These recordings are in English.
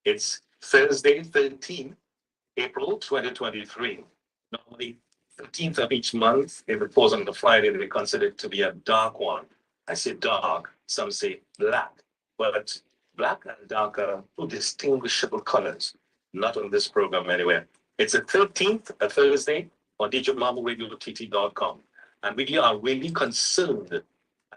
It's Thursday, 13th, April 2023. Normally, 13th of each month, if it falls on the Friday, they consider it to be a dark one. I say dark, some say black, but black and dark are two distinguishable colors. Not on this program anywhere. It's the 13th, a Thursday, on DJMarvelRadioTT.com. And we are really concerned at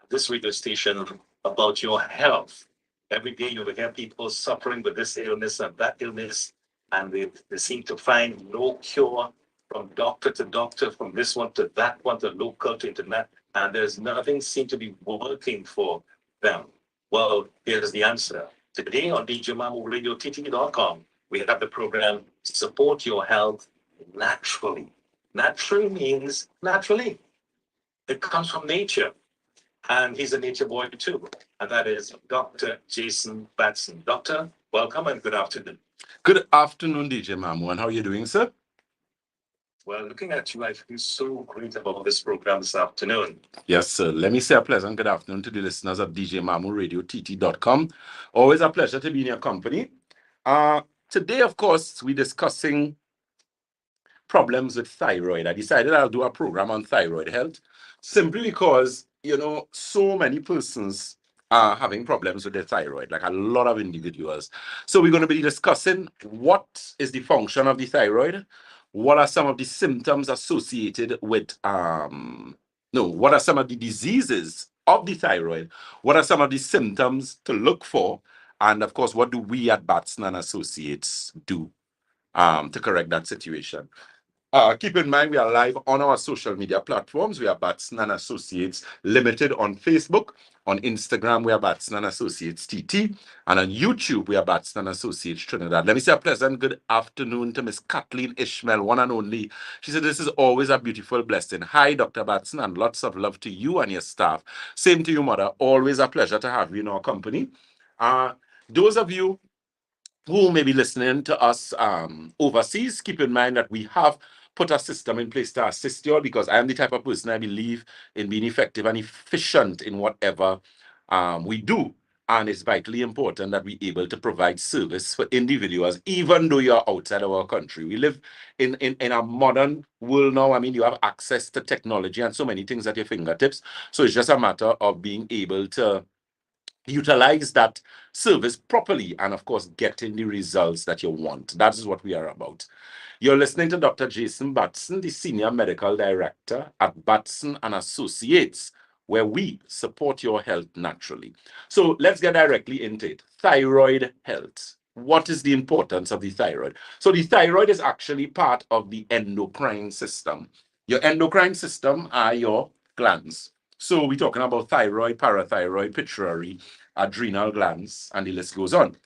this radio station about your health. Every day you will hear people suffering with this illness and that illness, and they seem to find no cure from doctor to doctor, from this one to that one, to local to internet, and there's nothing seem to be working for them. Well, here's the answer. Today on DJMarvelRadioTT.com, we have the program Support Your Health Naturally. Naturally means naturally. It comes from nature. And he's a nature boy too. And that is Dr. Jason Batson. Doctor, welcome and good afternoon. Good afternoon, DJ Mamu. And how are you doing, sir? Well, looking at you, I feel so great about this program this afternoon. Yes, sir. Let me say a pleasant good afternoon to the listeners of DJMamuRadioTT.com. Always a pleasure to be in your company. Today, of course, we're discussing problems with thyroid. I decided I'll do a program on thyroid health simply because, so many persons are having problems with their thyroid, like a lot of individuals. So we're going to be discussing what is the function of the thyroid, what are some of the symptoms associated with, what are some of the diseases of the thyroid, what are some of the symptoms to look for, and of course, what do we at Batson and Associates do to correct that situation. Keep in mind, we are live on our social media platforms. We are Batson and Associates Limited on Facebook. On Instagram, we are Batson and Associates TT. And on YouTube, we are Batson and Associates Trinidad. Let me say a pleasant good afternoon to Miss Kathleen Ishmael, one and only. She said, this is always a beautiful blessing. Hi, Dr. Batson, and lots of love to you and your staff. Same to you, mother. Always a pleasure to have you in our company. Those of you who may be listening to us overseas, keep in mind that we have put a system in place to assist you all, because I am the type of person I believe in being effective and efficient in whatever we do. And it's vitally important that we're able to provide service for individuals, even though you're outside of our country. We live in a modern world now. I mean, you have access to technology and so many things at your fingertips. So it's just a matter of being able to utilize that service properly and, of course, getting the results that you want. That is what we are about. You're listening to Dr. Jason Batson, the Senior Medical Director at Batson and Associates, where we support your health naturally. So let's get directly into it. Thyroid health. What is the importance of the thyroid? So the thyroid is actually part of the endocrine system. Your endocrine system are your glands. So we're talking about thyroid, parathyroid, pituitary, adrenal glands, and the list goes on.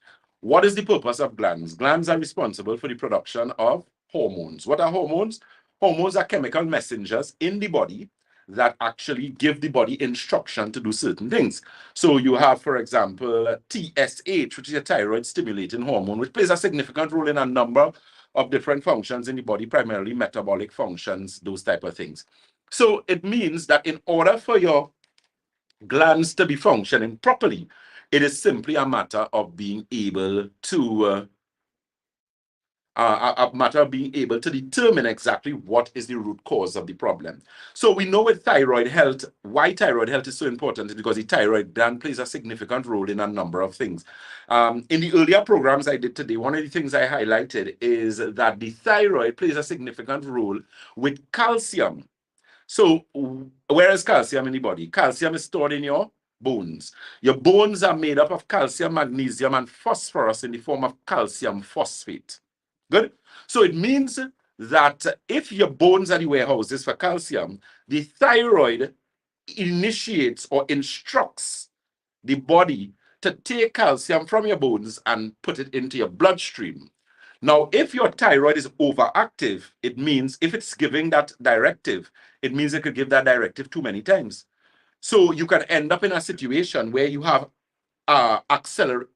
What is the purpose of glands? Glands are responsible for the production of hormones. What are hormones? Hormones are chemical messengers in the body that actually give the body instruction to do certain things. So you have, for example, TSH, which is a thyroid stimulating hormone, which plays a significant role in a number of different functions in the body, primarily metabolic functions, those type of things. So it means that in order for your glands to be functioning properly, it is simply a matter of being able to determine exactly what is the root cause of the problem. So we know with thyroid health, why thyroid health is so important is because the thyroid gland plays a significant role in a number of things. In the earlier programs I did today, one of the things I highlighted is that the thyroid plays a significant role with calcium. So where is calcium in the body? Calcium is stored in your bones. Your bones are made up of calcium, magnesium, and phosphorus in the form of calcium phosphate. Good. So it means that if your bones are the warehouses for calcium, the thyroid initiates or instructs the body to take calcium from your bones and put it into your bloodstream. Now, if your thyroid is overactive, it means if it's giving that directive, it means it could give that directive too many times. So you can end up in a situation where you have excessive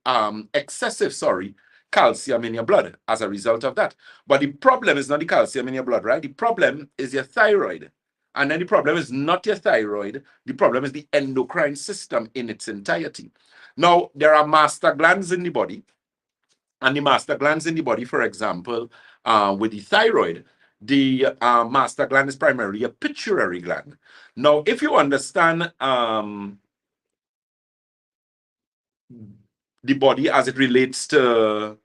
calcium in your blood as a result of that. But the problem is not the calcium in your blood, right? The problem is your thyroid. And then the problem is not your thyroid. The problem is the endocrine system in its entirety. Now, there are master glands in the body And the master glands in the body, for example, with the thyroid, the master gland is primarily a pituitary gland. Now, if you understand the body as it relates to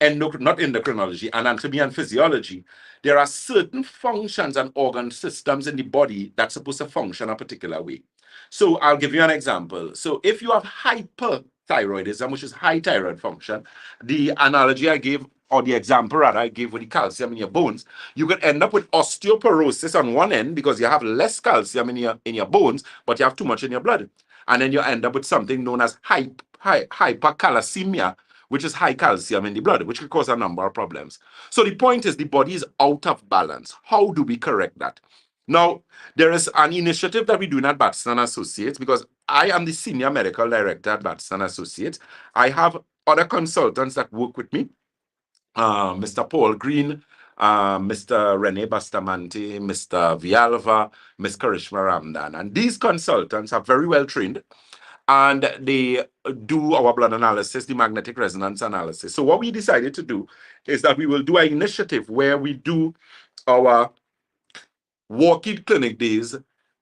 not endocrinology, anatomy and physiology, there are certain functions and organ systems in the body that's supposed to function a particular way. So I'll give you an example. So if you have hyperthyroidism, which is high thyroid function, the analogy I gave, or the example rather I gave with the calcium in your bones, you could end up with osteoporosis on one end because you have less calcium in your bones, but you have too much in your blood. And then you end up with something known as hypercalcemia, which is high calcium in the blood, which could cause a number of problems. So the point is the body is out of balance. How do we correct that? Now, there is an initiative that we're doing at Batson Associates because I am the senior medical director at Batson Associates. I have other consultants that work with me, Mr. Paul Green, Mr. Rene Bastamante, Mr. Vialva, Ms. Karishma Ramdan. And these consultants are very well trained, and they do our blood analysis, the magnetic resonance analysis. So what we decided to do is that we will do an initiative where we do our walk-in clinic days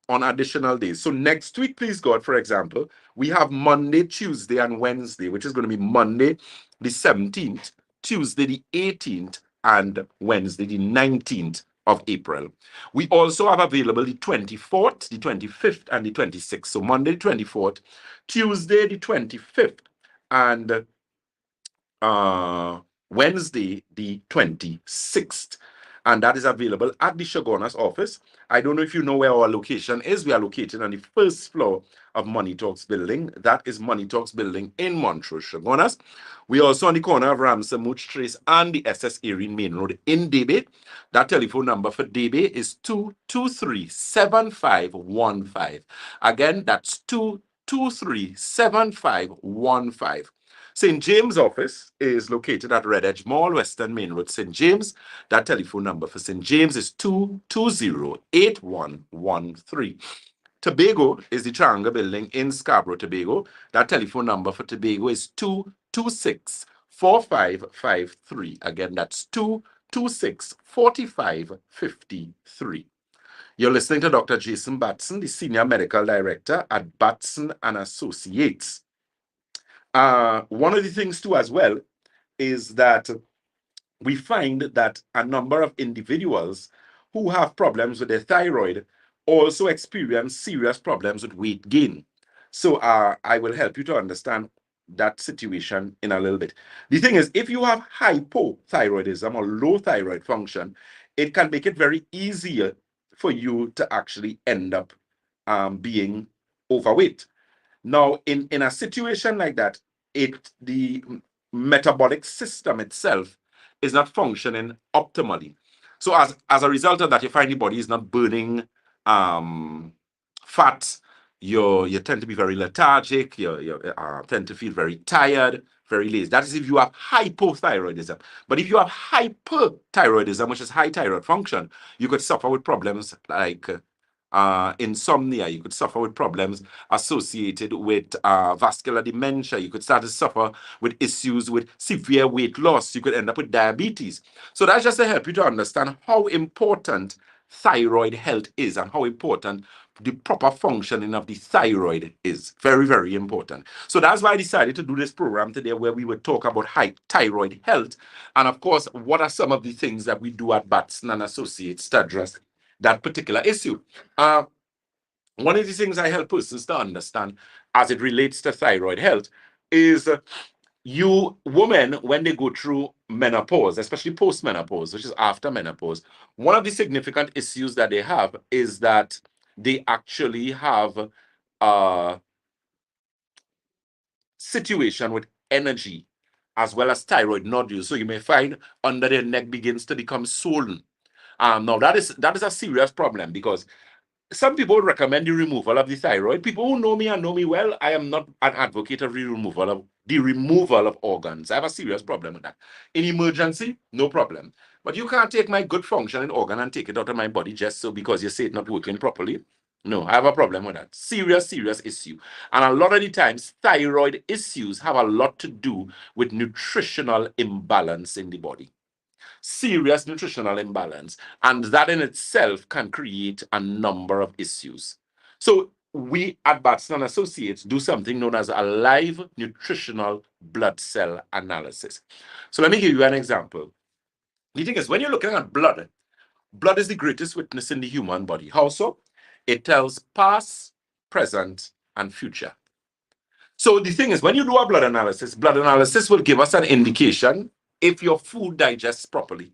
on additional days. So next week, please God, for example, we have Monday, Tuesday, and Wednesday, which is going to be Monday the 17th, Tuesday the 18th, and Wednesday the 19th of April. We also have available the 24th, the 25th, and the 26th. So Monday the 24th, Tuesday the 25th, and Wednesday the 26th. And that is available at the Shogunas office. I don't know if you know where our location is. We are located on the first floor of Money Talks building. That is Money Talks building in Montrose, Shogunas. We are also on the corner of Ramsey Mooch Trace and the SS Erin Main Road in Debe. That telephone number for Debe is 223-7515. Again, that's 223-7515. St. James' office is located at Red Edge Mall, Western Main Road, St. James. That telephone number for St. James is 220-8113. Tobago is the Triangle Building in Scarborough, Tobago. That telephone number for Tobago is 226-4553. Again, that's 226-4553. You're listening to Dr. Jason Batson, the Senior Medical Director at Batson and Associates. One of the things too as well is that we find that a number of individuals who have problems with their thyroid also experience serious problems with weight gain. So I will help you to understand that situation in a little bit. The thing is, if you have hypothyroidism or low thyroid function, it can make it very easier for you to actually end up being overweight. Now, in a situation like that, the metabolic system itself is not functioning optimally. So as a result of that, you find the body is not burning fat. You tend to be very lethargic. You tend to feel very tired, very lazy. That is if you have hypothyroidism. But if you have hyperthyroidism, which is high thyroid function, you could suffer with problems like insomnia. You could suffer with problems associated with vascular dementia. You could start to suffer with issues with severe weight loss. You could end up with diabetes. So that's just to help you to understand how important thyroid health is and how important the proper functioning of the thyroid is. Very, very important. So that's why I decided to do this program today where we would talk about thyroid health. And of course, what are some of the things that we do at Batson and Associates to address that particular issue. One of the things I help persons to understand as it relates to thyroid health is you women, when they go through menopause, especially post-menopause, which is after menopause, one of the significant issues that they have is that they actually have a situation with energy as well as thyroid nodules. So you may find under their neck begins to become swollen. Now that is a serious problem because some people recommend the removal of the thyroid. People who know me and know me well, I am not an advocate of the removal of organs. I have a serious problem with that. In emergency, no problem. But you can't take my good functioning organ and take it out of my body just so because you say it's not working properly. No, I have a problem with that. Serious, serious issue. And a lot of the times, thyroid issues have a lot to do with nutritional imbalance in the body. Serious nutritional imbalance. And that in itself can create a number of issues. So we at Batson Associates do something known as a live nutritional blood cell analysis. So let me give you an example. The thing is, when you're looking at blood, blood is the greatest witness in the human body. How so? It tells past, present, and future. So the thing is, when you do a blood analysis will give us an indication if your food digests properly.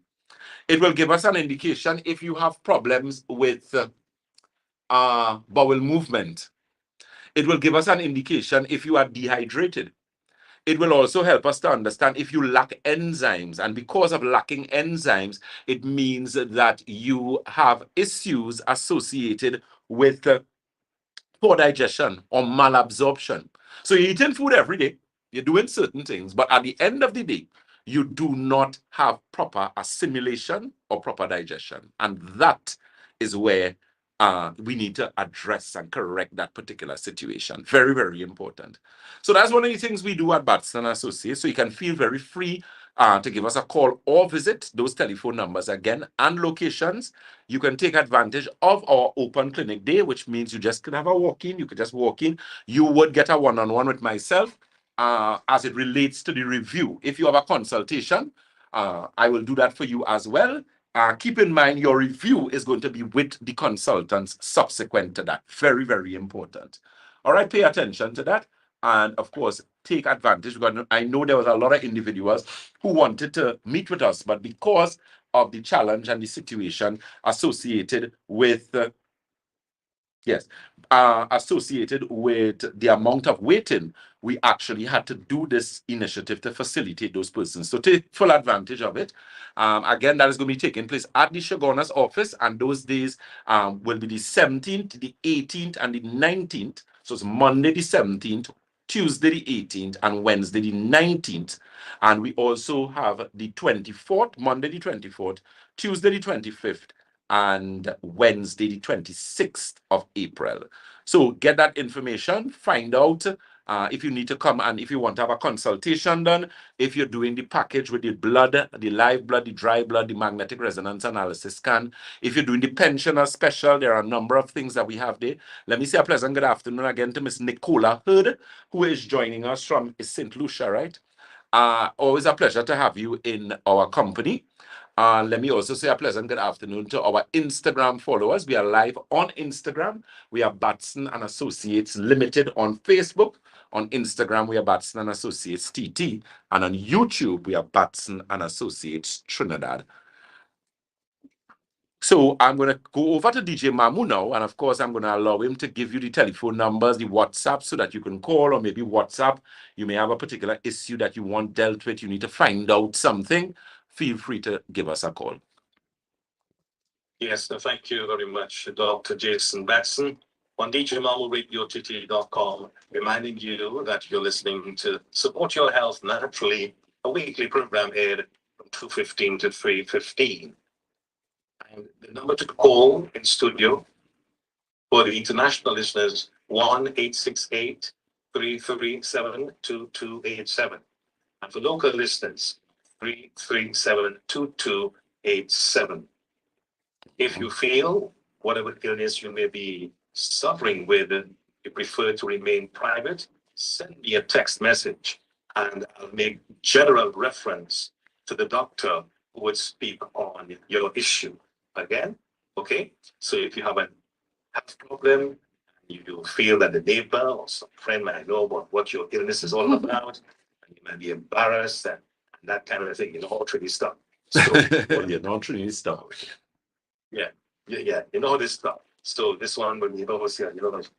It will give us an indication if you have problems with bowel movement. It will give us an indication if you are dehydrated. It will also help us to understand if you lack enzymes. And because of lacking enzymes, it means that you have issues associated with poor digestion or malabsorption. So you're eating food every day, you're doing certain things, but at the end of the day, you do not have proper assimilation or proper digestion. And that is where we need to address and correct that particular situation. Very, very important. So that's one of the things we do at Batson Associates. So you can feel very free to give us a call or visit those telephone numbers again and locations. You can take advantage of our open clinic day, which means you just can have a walk-in. You could just walk in. You would get a one-on-one with myself as it relates to the review. If you have a consultation, I will do that for you as well. Keep in mind your review is going to be with the consultants subsequent to that. Very, very important. All right, pay attention to that. And of course, take advantage because I know there was a lot of individuals who wanted to meet with us, but because of the challenge and the situation associated with associated with the amount of waiting, we actually had to do this initiative to facilitate those persons. So take full advantage of it. Again, that is going to be taking place at the Shoguna's office, and those days will be the 17th, the 18th, and the 19th. So it's Monday the 17th, Tuesday the 18th, and Wednesday the 19th. And we also have the 24th, Monday the 24th, Tuesday the 25th, and Wednesday, the 26th of April. So get that information, find out if you need to come and if you want to have a consultation done, if you're doing the package with the blood, the live blood, the dry blood, the magnetic resonance analysis scan, if you're doing the pensioner special, there are a number of things that we have there. Let me say a pleasant good afternoon again to Miss Nicola Hood, who is joining us from St. Lucia, right? Always a pleasure to have you in our company. Let me also say a pleasant good afternoon to our Instagram followers. We are live on Instagram. We are Batson and Associates Limited on Facebook. On Instagram, we are Batson and Associates TT. And on YouTube, we are Batson and Associates Trinidad. So I'm going to go over to DJ Mamu now, and of course, I'm going to allow him to give you the telephone numbers, the WhatsApp, so that you can call, or maybe WhatsApp. You may have a particular issue that you want dealt with. You need to find out something. Feel free to give us a call. Yes, thank you very much, Dr. Jason Batson on DJMamuRadioTT.com, reminding you that you're listening to Support Your Health Naturally, a weekly program aired from 2:15 to 3:15. And the number to call in studio for the international listeners, 1-868-337-2287. And for local listeners, 337-2287. If you feel whatever illness you may be suffering with, you prefer to remain private, send me a text message and I'll make general reference to the doctor who would speak on your issue. Again, okay? So if you have a health problem, you feel that the neighbor or some friend might know about what your illness is all about, and you might be embarrassed and that kind of thing, all tricky stuff. So, not tricky stuff. Yeah, you know this stuff. So this one will be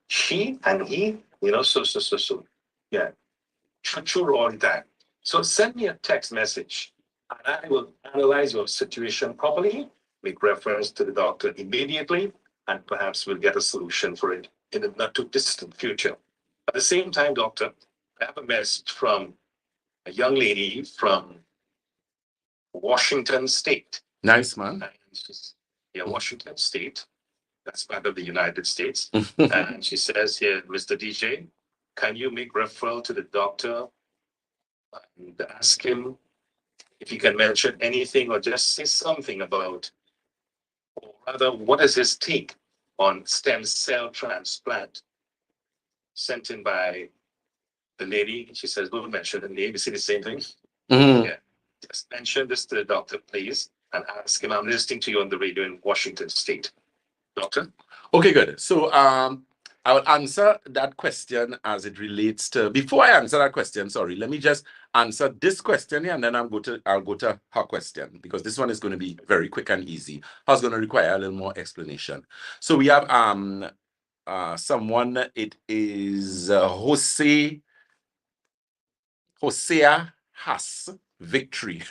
she and he, so. Yeah, true all the time. So send me a text message and I will analyze your situation properly, make reference to the doctor immediately, and perhaps we'll get a solution for it in the not too distant future. At the same time, doctor, I have a message from a young lady from Washington State. Nice, man. Yeah, Washington State. That's part of the United States. And she says here, Mr. DJ, can you make referral to the doctor and ask him if he can mention anything or just say something about, or rather, what is his take on stem cell transplant? Sent in by the lady. She says, don't mention the name. You see the same thing? Yeah. Just mention this to the doctor, please, and ask him. I'm listening to you on the radio in Washington State. Doctor? Okay, good. So I will answer that question as it relates to. Before I answer that question, sorry, let me just answer this question here, and then I'll go to her question, because this one is going to be very quick and easy. Hers going to require a little more explanation. So we have someone. It is Hosea Has Victory.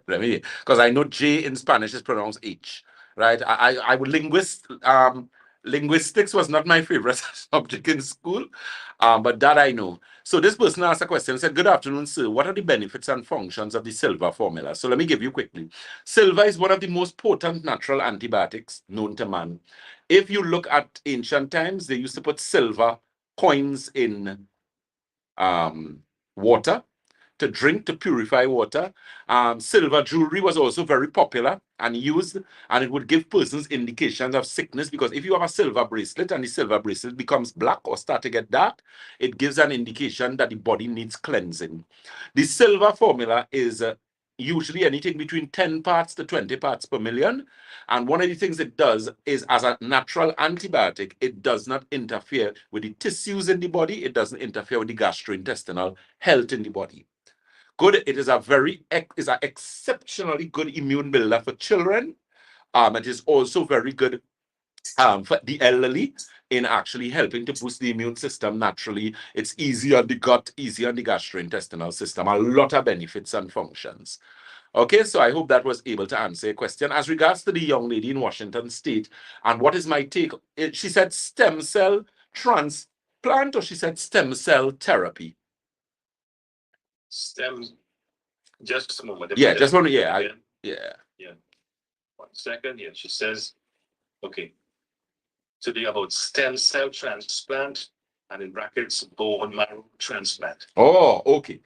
Let me, because I know J in Spanish is pronounced H, right? I would linguistics was not my favorite subject in school, but that I know. So this person asked a question, said, good afternoon, sir. What are the benefits and functions of the silver formula? So let me give you quickly. Silver is one of the most potent natural antibiotics known to man. If you look at ancient times, they used to put silver coins in water to drink, to purify water. Silver jewelry was also very popular and used, and it would give persons indications of sickness, because if you have a silver bracelet and the silver bracelet becomes black or start to get dark, it gives an indication that the body needs cleansing. The silver formula is usually anything between 10 parts to 20 parts per million. And one of the things it does is, as a natural antibiotic, it does not interfere with the tissues in the body. It doesn't interfere with the gastrointestinal health in the body. Good. It is an exceptionally good immune builder for children. It is also very good for the elderly in actually helping to boost the immune system naturally. It's easy on the gut, easy on the gastrointestinal system. A lot of benefits and functions. Okay, so I hope that was able to answer your question. As regards to the young lady in Washington State, and what is my take? She said stem cell transplant, or she said stem cell therapy? Just a moment. Yeah, just one. Yeah, yeah. 1 second. Yeah, she says, okay. Today about stem cell transplant, and in brackets, bone marrow transplant. Oh, okay.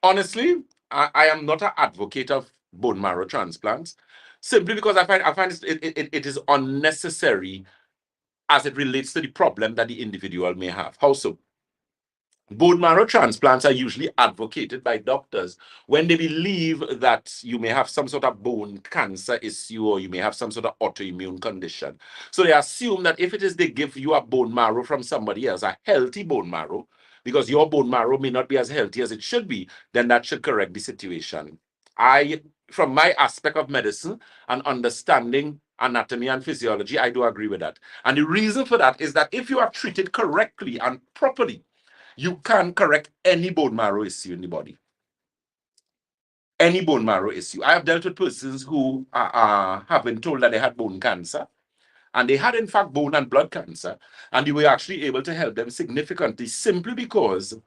Honestly, I am not an advocate of bone marrow transplants, simply because I find it is unnecessary as it relates to the problem that the individual may have. How so? Bone marrow transplants are usually advocated by doctors when they believe that you may have some sort of bone cancer issue, or you may have some sort of autoimmune condition. So they assume that if it is they give you a bone marrow from somebody else, a healthy bone marrow, because your bone marrow may not be as healthy as it should be, then that should correct the situation. From my aspect of medicine and understanding anatomy and physiology, I do agree with that. And the reason for that is that if you are treated correctly and properly, you can correct any bone marrow issue in the body. Any bone marrow issue. I have dealt with persons who have been told that they had bone cancer, and they had in fact bone and blood cancer, and you were actually able to help them significantly simply because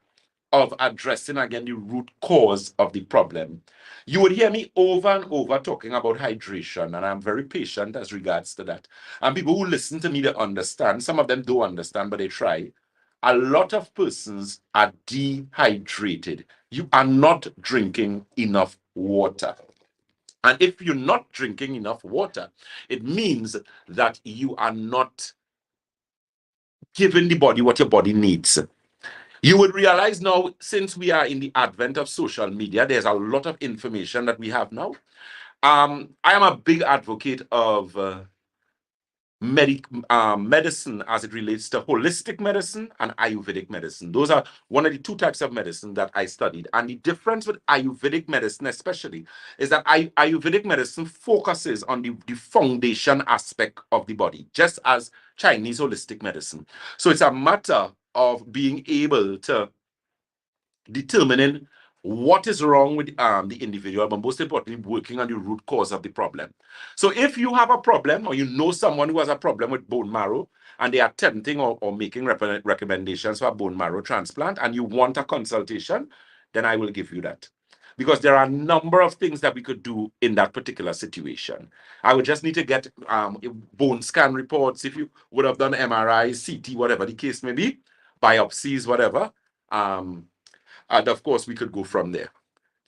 of addressing again the root cause of the problem. You would hear me over and over talking about hydration, and I'm very patient as regards to that. And people who listen to me, they understand. Some of them don't understand, but they try. A lot of persons are dehydrated. You are not drinking enough water. And if you're not drinking enough water, it means that you are not giving the body what your body needs. You would realize now, since we are in the advent of social media, there's a lot of information that we have now. I am a big advocate of medicine as it relates to holistic medicine and Ayurvedic medicine. Those are one of the two types of medicine that I studied. And the difference with Ayurvedic medicine especially is that Ayurvedic medicine focuses on the foundation aspect of the body, just as Chinese holistic medicine. So it's a matter of being able to determining what is wrong with the individual, but most importantly, working on the root cause of the problem. So if you have a problem, or you know someone who has a problem with bone marrow, and they are attempting or making recommendations for a bone marrow transplant, and you want a consultation, then I will give you that. because there are a number of things that we could do in that particular situation. I would just need to get bone scan reports if you would have done MRI, CT, whatever the case may be, biopsies, whatever. And of course, we could go from there.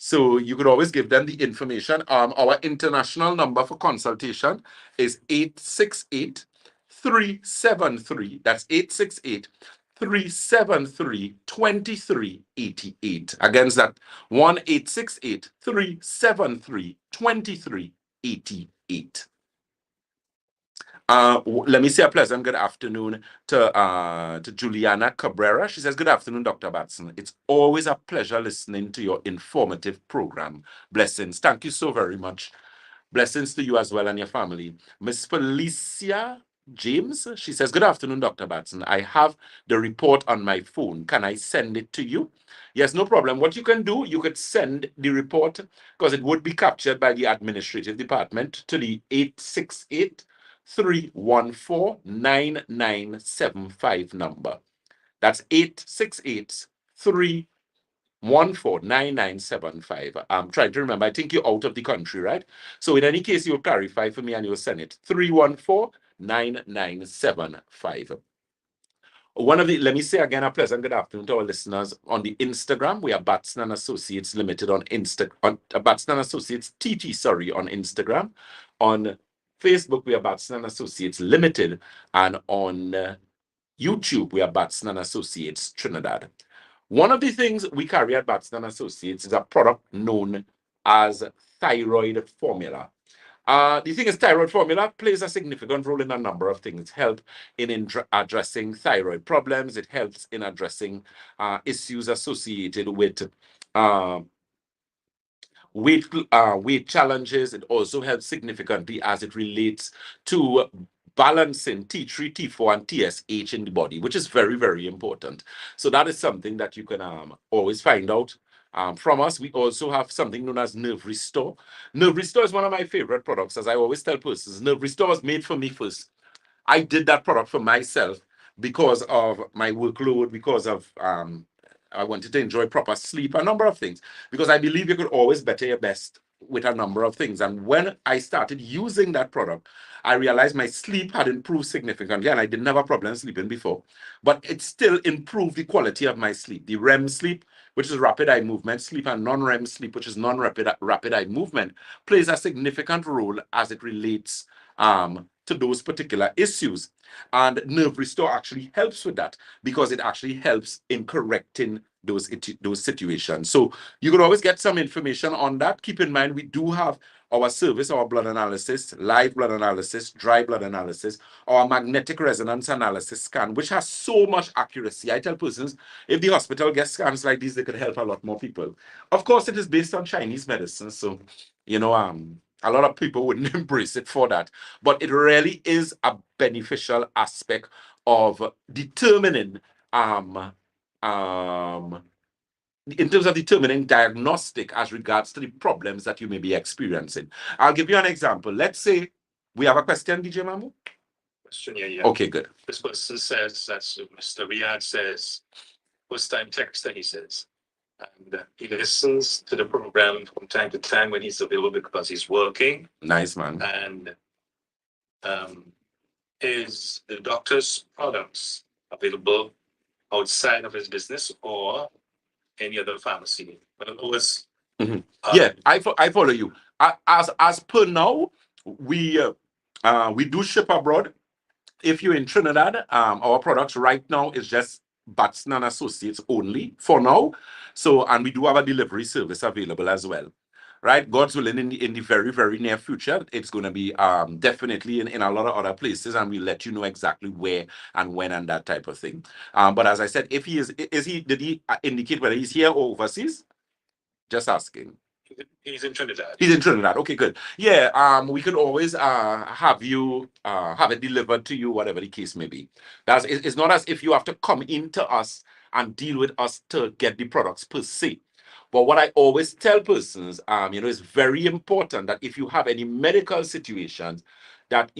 So you could always give them the information. Our international number for consultation is 868-373. That's 868-373-2388. Against that, 1-868-373-2388. Let me say a pleasant good afternoon to Juliana Cabrera. She says, good afternoon, Dr. Batson. It's always a pleasure listening to your informative program. Blessings. Thank you so very much. Blessings to you as well and your family. Miss Felicia James, she says, good afternoon, Dr. Batson. I have the report on my phone. Can I send it to you? Yes, no problem. What you can do, you could send the report, because it would be captured by the administrative department, to the 868-314-9975 number. That's 868-314-9975. I'm trying to remember. I think you're out of the country, right? So in any case, you'll clarify for me and you'll send it. 314-9975. Let me say again, a pleasant good afternoon to our listeners on the Instagram. We are Batson and Associates Limited on Batson and Associates TT, on Instagram. On Facebook, we are Batson and Associates Limited, and on YouTube, we are Batson and Associates Trinidad. One of the things we carry at Batson and Associates is a product known as thyroid formula. The thing is, thyroid formula plays a significant role in a number of things. It helps in addressing thyroid problems. It helps in addressing issues associated with weight challenges. It also helps significantly as it relates to balancing T3, T4, and TSH in the body, which is very, very important. So that is something that you can always find out from us. We also have something known as Nerve Restore. Nerve Restore is one of my favorite products. As I always tell persons, Nerve Restore was made for me first. I did that product for myself because of my workload, because of I wanted to enjoy proper sleep, a number of things, because I believe you could always better your best with a number of things. And when I started using that product, I realized my sleep had improved significantly, and I didn't have a problem sleeping before, but it still improved the quality of my sleep. The REM sleep, which is rapid eye movement sleep, and non-REM sleep, which is non-rapid eye movement, plays a significant role as it relates to those particular issues. And Nerve Restore actually helps with that, because it actually helps in correcting those situations. So you could always get some information on that. Keep in mind, we do have our service, our blood analysis, live blood analysis, dry blood analysis, our magnetic resonance analysis scan, which has so much accuracy. I tell persons, if the hospital gets scans like these, they could help a lot more people. Of course, it is based on Chinese medicine, so a lot of people wouldn't embrace it for that. But it really is a beneficial aspect of determining in terms of determining diagnostic as regards to the problems that you may be experiencing. I'll give you an example. Let's say we have a question, DJ Mamu. Question, yeah. Okay, good. This person says, that's Mr. Riyadh says, first time texter, he says. And he listens to the program from time to time when he's available because he's working. Nice, man. And is the doctor's products available outside of his business or any other pharmacy? But in other words, yeah, I follow you. As per now, we do ship abroad. If you're in Trinidad, our products right now is just Batson and Associates only for now. So, and we do have a delivery service available as well. Right, God's willing, in the very, very near future, it's going to be definitely in a lot of other places, and we'll let you know exactly where and when and that type of thing. But as I said, if he did he indicate whether he's here or overseas? Just asking. He's in Trinidad. He's in Trinidad. Okay, good. Yeah, we could always have you have it delivered to you, whatever the case may be. It's not as if you have to come into us and deal with us to get the products per se. But what I always tell persons, it's very important that if you have any medical situations, that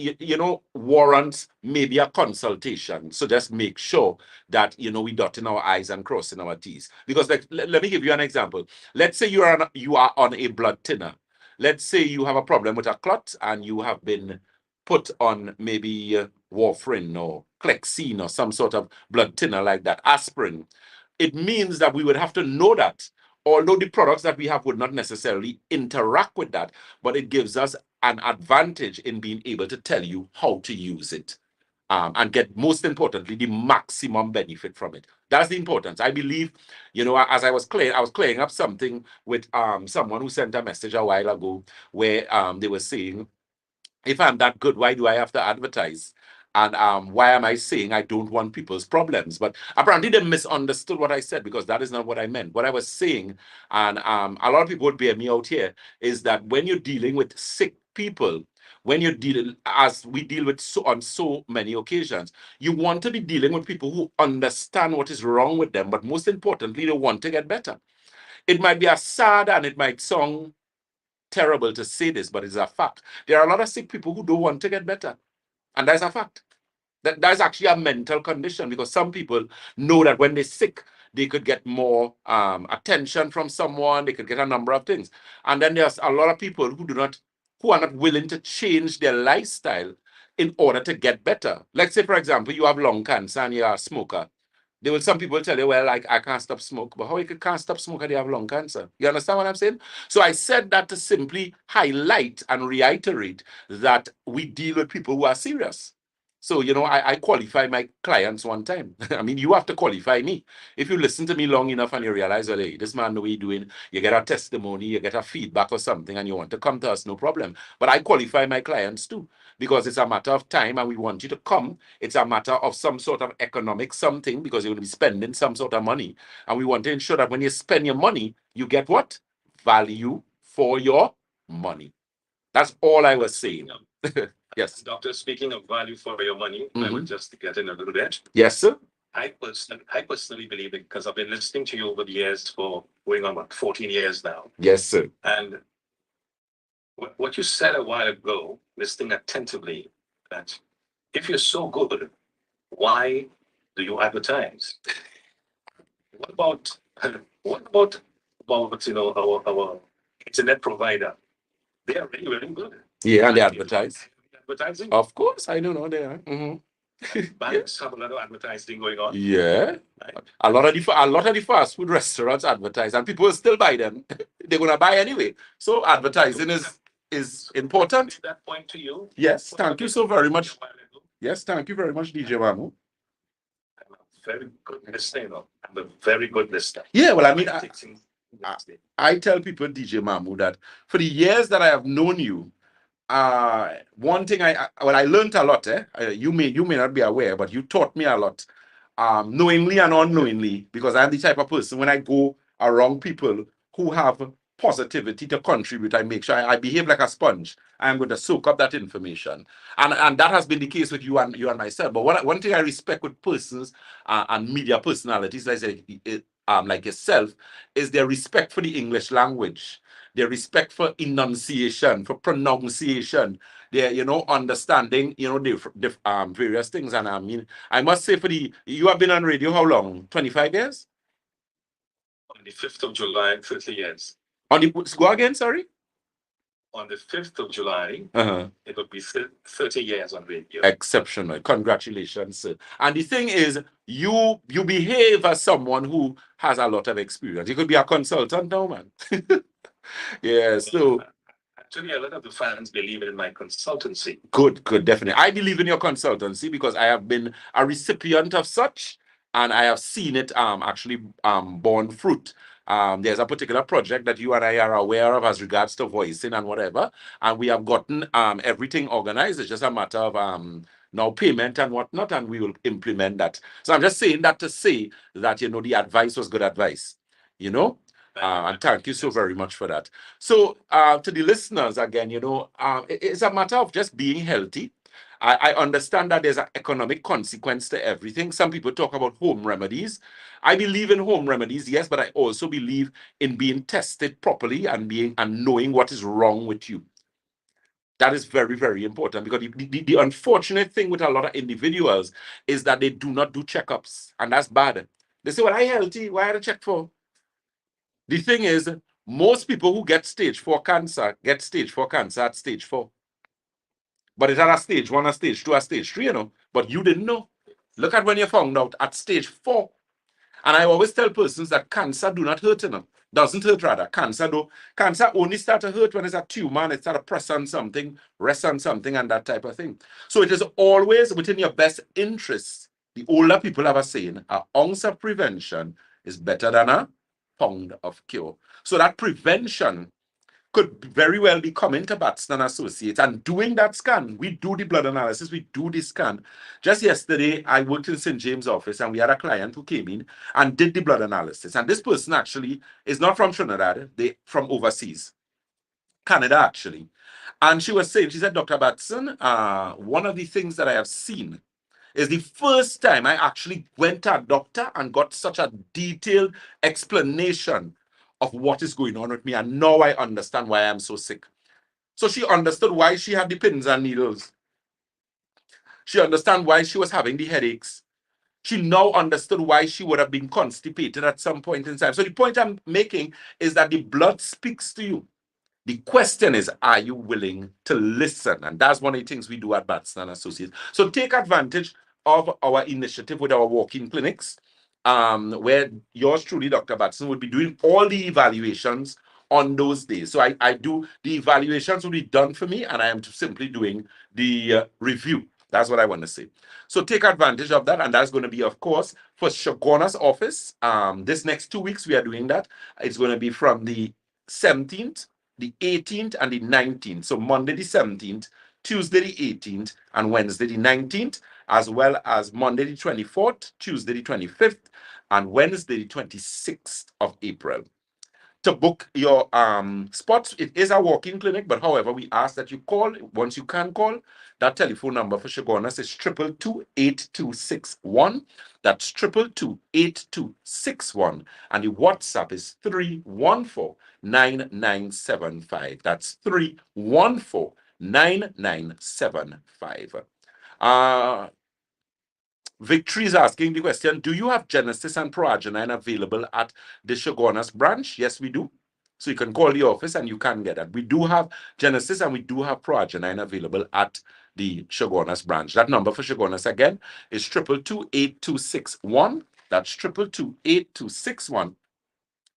warrants maybe a consultation. So just make sure that we dotting our I's and crossing our T's. Because let me give you an example. Let's say you are on a blood thinner. Let's say you have a problem with a clot and you have been put on maybe warfarin or Clexine or some sort of blood thinner like that, aspirin. It means that we would have to know that, although the products that we have would not necessarily interact with that, but it gives us an advantage in being able to tell you how to use it. And get, most importantly, the maximum benefit from it. That's the importance. I believe, as I was clearing up something with someone who sent a message a while ago where they were saying, if I'm that good, why do I have to advertise? And why am I saying I don't want people's problems? But apparently they misunderstood what I said, because that is not what I meant. What I was saying, and a lot of people would bear me out here, is that when you're dealing with sick people, when you're dealing, as we deal with on so many occasions, you want to be dealing with people who understand what is wrong with them, but most importantly, they want to get better. It might be a sad and it might sound terrible to say this, but it's a fact. There are a lot of sick people who don't want to get better. And that's a fact. That's actually a mental condition, because some people know that when they're sick, they could get more attention from someone, they could get a number of things. And then there's a lot of people who are not willing to change their lifestyle in order to get better. Let's say, for example, you have lung cancer and you're a smoker. Some people tell you, well, like, I can't stop smoke. But how you can't stop smoke and you have lung cancer? You understand what I'm saying? So I said that to simply highlight and reiterate that we deal with people who are serious. So, I qualify my clients one time. I mean, you have to qualify me. If you listen to me long enough and you realize, well, hey, this man, the way he's doing, you get a testimony, you get a feedback or something, and you want to come to us, no problem. But I qualify my clients too, because it's a matter of time and we want you to come. It's a matter of some sort of economic something, because you're going to be spending some sort of money. And we want to ensure that when you spend your money, you get what? Value for your money. That's all I was saying. Yes. Doctor, speaking of value for your money, I would just get in a little bit. Yes, sir. I personally believe it, because I've been listening to you over the years for going on about 14 years now. Yes, sir. And what you said a while ago, listening attentively, that if you're so good, why do you advertise? What about our internet provider? They are really, really good. Yeah, and they advertise. Advertising? Of course, I don't know they are. Banks have a lot of advertising going on. Yeah. Right? A lot of the fast food restaurants advertise, and people will still buy them. They're gonna buy anyway. So advertising is important. That point to you. Yes, thank you so very much. Yes, thank you very much, DJ Mamu. I'm a very good listener. I'm a very good listener. Yeah, well, I mean, I tell people, DJ Mamu, that for the years that I have known you, one thing I learned a lot. You may not be aware, but you taught me a lot, knowingly and unknowingly, because I'm the type of person, when I go around people who have positivity to contribute, I make sure I behave like a sponge. I'm going to soak up that information, and that has been the case with you and myself. But one thing I respect with persons and media personalities, like yourself, is their respect for the English language, their respect for enunciation, for pronunciation, their understanding various things. And I mean, I must say, you have been on radio how long? 25 years? On the 5th of July, 30 years. Go again, sorry? On the 5th of July, it will be 30 years on radio. Exceptional. Congratulations, sir. And the thing is, you behave as someone who has a lot of experience. You could be a consultant now, man. Yeah, so actually, a lot of the fans believe in my consultancy. Good, definitely. I believe in your consultancy because I have been a recipient of such, and I have seen it actually born fruit. There's a particular project that you and I are aware of as regards to voicing and whatever, and we have gotten everything organized. It's just a matter of now payment and whatnot, and we will implement that. So I'm just saying that to say that the advice was good advice, and thank you so very much for that. So to the listeners again, it's a matter of just being healthy. I understand that there's an economic consequence to everything. Some people talk about home remedies. I believe in home remedies, yes, but I also believe in being tested properly and knowing what is wrong with you. That is very, very important, because the unfortunate thing with a lot of individuals is that they do not do checkups, and that's bad. They say, well, I healthy, why are I check for? The thing is, most people who get stage 4 cancer get stage 4 cancer at stage 4. But it's at a stage 1, a stage 2, a stage 3, But you didn't know. Look at when you found out at stage 4. And I always tell persons that cancer do not hurt, Doesn't hurt, rather. Cancer only start to hurt when it's a tumor and it start to press on something, rest on something, and that type of thing. So it is always within your best interest. The older people have a saying, an ounce of prevention is better than a pound of cure. So that prevention could very well be coming to Batson and Associates and doing that scan. We do the blood analysis, we do the scan. Just yesterday, I worked in St. James' office, and we had a client who came in and did the blood analysis. And this person actually is not from Trinidad, they from overseas, Canada actually. And she was saying, she said, Dr. Batson, one of the things that I have seen is the first time I actually went to a doctor and got such a detailed explanation of what is going on with me, and now I understand why I'm so sick. So she understood why she had the pins and needles. She understood why she was having the headaches. She now understood why she would have been constipated at some point in time. So the point I'm making is that the blood speaks to you. The question is, are you willing to listen? And that's one of the things we do at Batson and Associates. So take advantage of our initiative with our walk-in clinics, where yours truly, Dr. Batson, would be doing all the evaluations on those days. So I do, the evaluations will be done for me, and I am simply doing the review. That's what I want to say. So take advantage of that, and that's going to be, of course, for Shagona's office. This next 2 weeks, we are doing that. It's going to be from the 17th, the 18th, and the 19th. So Monday the 17th, Tuesday the 18th, and Wednesday the 19th, as well as Monday the 24th, Tuesday the 25th, and Wednesday the 26th of April. To book your spots, it is a walk-in clinic, but however, we ask that you call. Once you can call, that telephone number for Shagonas is 222-8261. That's 222-8261. And the WhatsApp is 314-9975. That's 314-9975. Victory is asking the question, do you have Genesis and Proagenine available at the Shagonas branch? Yes, we do. So you can call the office and you can get that. We do have Genesis and we do have Proagenine available at the Shagonas branch. That number for Shagonas again is 222-8261. That's 222-8261.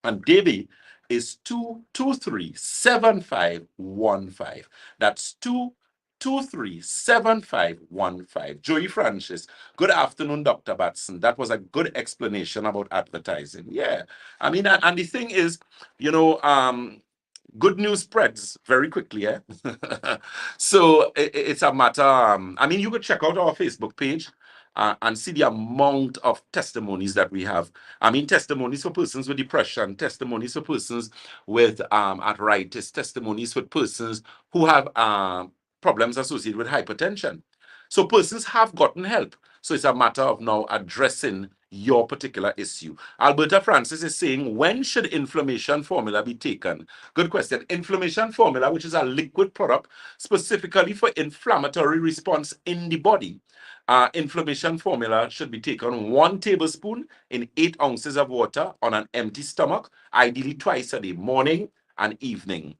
And Davy is 223-7515. That's 223-7515. Joey Francis, good afternoon, Dr. Batson. That was a good explanation about advertising. Yeah. I mean, and the thing is, good news spreads very quickly, eh? So it's a matter, I mean, you could check out our Facebook page and see the amount of testimonies that we have. I mean, testimonies for persons with depression, testimonies for persons with arthritis, testimonies for persons who have problems associated with hypertension. So persons have gotten help. So it's a matter of now addressing your particular issue. Alberta Francis is saying, when should inflammation formula be taken? Good question. Inflammation formula, which is a liquid product specifically for inflammatory response in the body. Inflammation formula should be taken 1 tablespoon in 8 ounces of water on an empty stomach, ideally twice a day, morning and evening.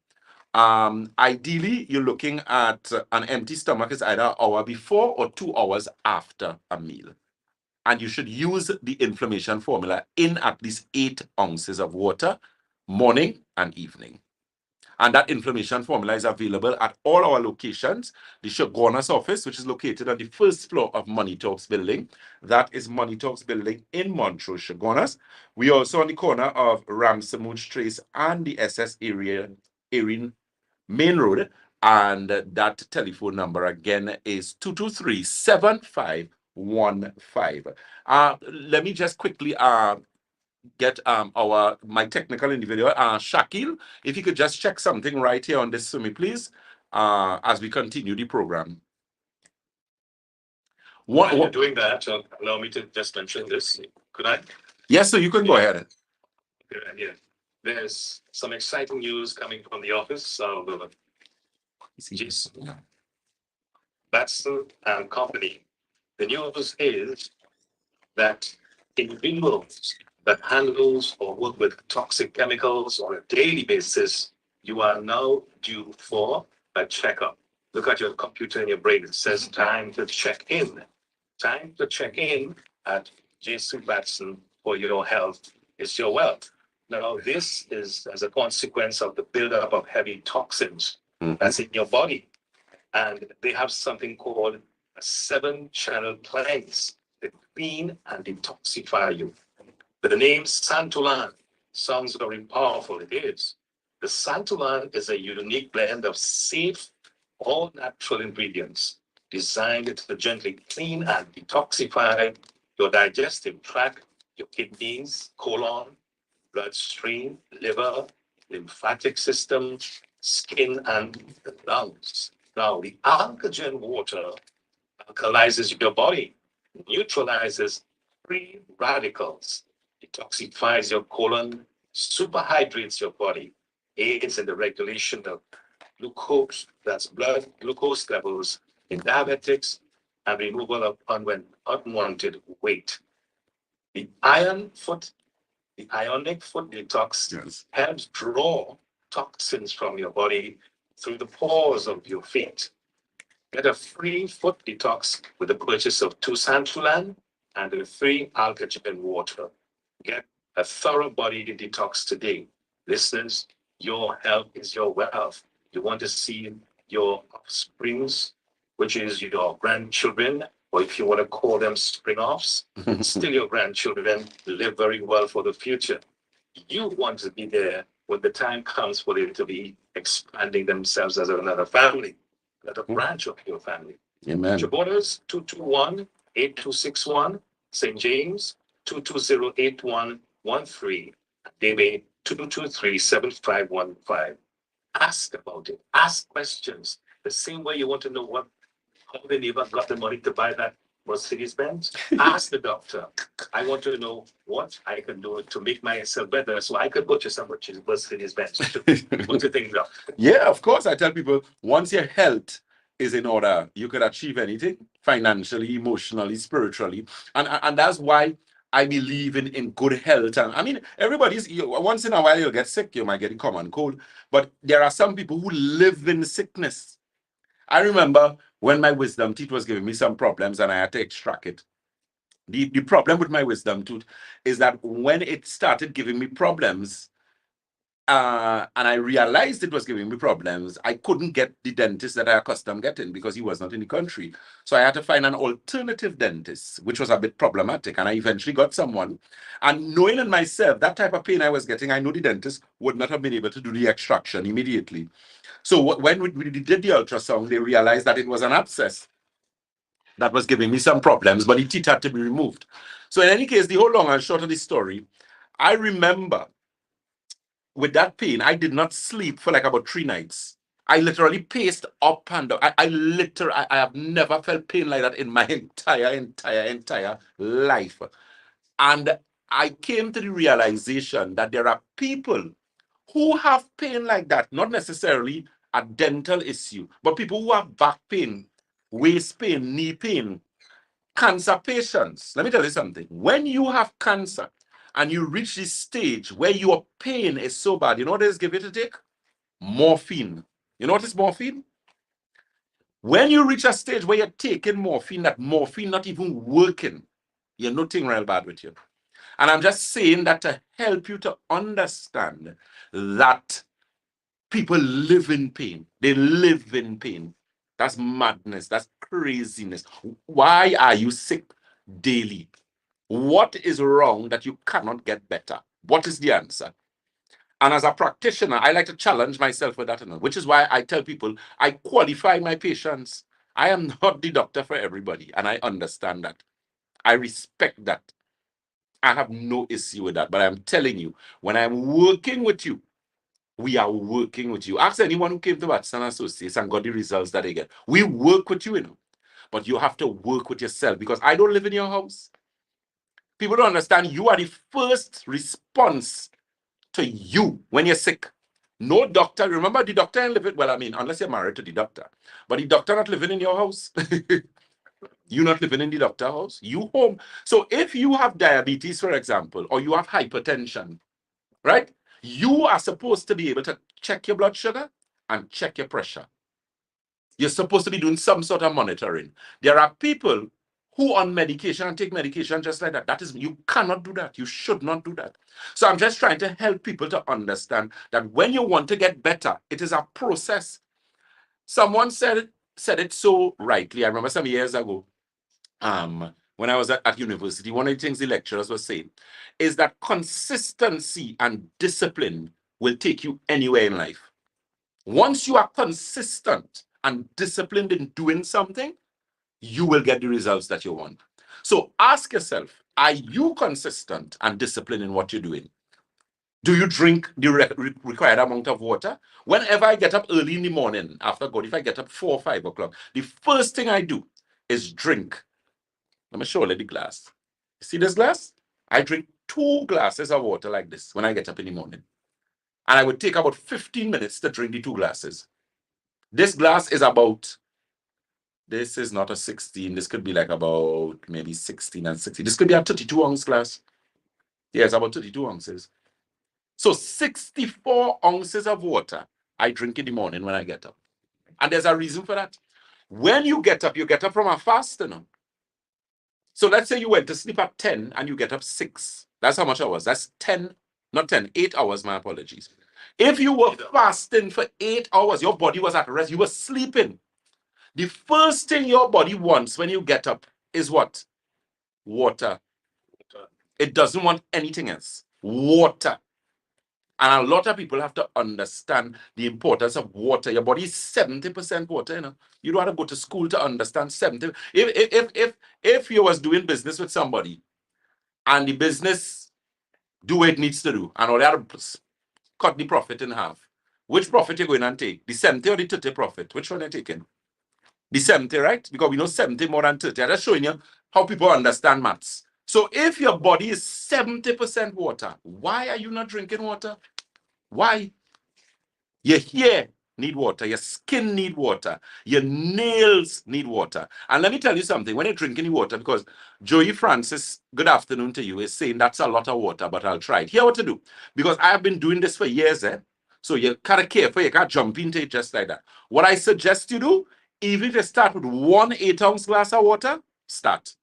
Ideally, you're looking at an empty stomach is either an hour before or 2 hours after a meal. And you should use the inflammation formula in at least 8 ounces of water, morning and evening. And that inflammation formula is available at all our locations. The Shagonas office, which is located on the first floor of Money Talks building. That is Money Talks building in Montrose, Shagonas. We are also on the corner of Ramsamooch Trace and the SS Erin Main Road. And that telephone number again is 223-7515. Let me just quickly get my technical individual, Shakil, if you could just check something right here on this for me, please, as we continue the program. While you're doing that, allow me to just mention this. Could I? Yes, so you can go ahead. Yeah. There's some exciting news coming from the office of Batson and Company. The news is that individuals that handles or work with toxic chemicals on a daily basis, you are now due for a checkup. Look at your computer in your brain. It says time to check in. Time to check in at Jason Batson for your health is your wealth. Now, this is as a consequence of the buildup of heavy toxins that's in your body. And they have something called a 7-channel cleanse that clean and detoxify you. But the name Santulan sounds very powerful. It is. The Santulan is a unique blend of safe, all natural ingredients designed to gently clean and detoxify your digestive tract, your kidneys, colon, bloodstream, liver, lymphatic system, skin, and the lungs. Now, the alkagen water alkalizes your body, neutralizes free radicals, detoxifies your colon, superhydrates your body, aids in the regulation of glucose, that's blood glucose levels in diabetics, and removal of unwanted weight. The ionic foot detox helps draw toxins from your body through the pores of your feet. Get a free foot detox with the purchase of 2 Santulan and a free alkagen water. Get a thorough body detox today. Listeners, your health is your wealth. You want to see your offsprings, which is your grandchildren, or if you want to call them spring-offs, still your grandchildren, live very well for the future. You want to be there when the time comes for them to be expanding themselves as another family, another branch of your family. Amen. Chabotas 221-8261, St. James 220-8113, Debe 223-7515. Ask about it. Ask questions. The same way you want to know how the neighbor got the money to buy that Mercedes Benz. Ask the doctor. I want to know what I can do to make myself better so I could purchase some Mercedes Benz. What do you think, doctor? Yeah, of course. I tell people once your health is in order, you could achieve anything financially, emotionally, spiritually. And that's why I believe in good health. And I mean, once in a while you'll get sick, you might get a common cold, but there are some people who live in sickness. I remember when my wisdom teeth was giving me some problems and I had to extract it. The problem with my wisdom tooth is that when it started giving me problems, and I realized it was giving me problems, I couldn't get the dentist that I accustomed getting because he was not in the country. So I had to find an alternative dentist, which was a bit problematic. And I eventually got someone. And knowing in myself that type of pain I was getting, I knew the dentist would not have been able to do the extraction immediately. So when we did the ultrasound, they realized that it was an abscess that was giving me some problems, but the teeth had to be removed. So in any case, the whole long and short of the story, I remember with that pain, I did not sleep for like about 3 nights. I literally paced up and down. I have never felt pain like that in my entire life. And I came to the realization that there are people who have pain like that, not necessarily a dental issue, but people who have back pain, waist pain, knee pain, cancer patients. Let me tell you something. When you have cancer and you reach this stage where your pain is so bad, you know what they give you to take? Morphine. You know what is morphine? When you reach a stage where you're taking morphine, that morphine not even working, you're nothing real bad with you. And I'm just saying that to help you to understand that people live in pain. They live in pain. That's madness. That's craziness. Why are you sick daily? What is wrong that you cannot get better? What is the answer? And as a practitioner, I like to challenge myself with that, which is why I tell people I qualify my patients. I am not the doctor for everybody, and I understand that. I respect that. I have no issue with that. But I'm telling you, when I'm working with you, we are working with you. Ask anyone who came to Batson Associates and got the results that they get. We work with you, but you have to work with yourself because I don't live in your house. People don't understand you are the first response to you when you're sick. No doctor. Remember, the doctor ain't living. Well, I mean, unless you're married to the doctor, but the doctor not living in your house. You not living in the doctor house. You home. So if you have diabetes, for example, or you have hypertension, right? You are supposed to be able to check your blood sugar and check your pressure. You're supposed to be doing some sort of monitoring. There are people who on medication and take medication just like that. That is, you cannot do that. You should not do that. So I'm just trying to help people to understand that when you want to get better, it is a process. Someone said it so rightly. I remember some years ago, when I was at university, one of the things the lecturers were saying is that consistency and discipline will take you anywhere in life. Once you are consistent and disciplined in doing something, you will get the results that you want. So ask yourself, are you consistent and disciplined in what you're doing? Do you drink the required amount of water? Whenever I get up early in the morning, after God, if I get up 4 or 5 o'clock, the first thing I do is drink. Let me show you the glass. See this glass? I drink 2 glasses of water like this when I get up in the morning. And I would take about 15 minutes to drink the 2 glasses. This glass is about, this is not a 16. This could be like about maybe 16 and 60. This could be a 32 ounce glass. Yeah, it's about 32 ounces. So 64 ounces of water I drink in the morning when I get up. And there's a reason for that. When you get up from a fast, you know. So let's say you went to sleep at 10 and you get up 6. That's how much hours? That's 10, not 10, 8 hours, my apologies. If you were fasting for 8 hours, your body was at rest, you were sleeping. The first thing your body wants when you get up is what? Water. It doesn't want anything else. Water. And a lot of people have to understand the importance of water. Your body is 70% water, you know. You don't have to go to school to understand 70. If you was doing business with somebody and the business do what it needs to do, and all they have to cut the profit in half, which profit you going and take? The 70 or the 30 profit? Which one are you taking? The 70, right? Because we know 70 more than 30. I'm just showing you how people understand maths. So if your body is 70% water, why are you not drinking water? Why? Your hair need water, your skin need water, your nails need water. And let me tell you something, when you're drinking the water, because Joey Francis, good afternoon to you, is saying that's a lot of water, but I'll try it. Here what to do, because I've been doing this for years, so you gotta careful, you can't jump into it just like that. What I suggest you do, even if you start with 1 8-ounce glass of water, start.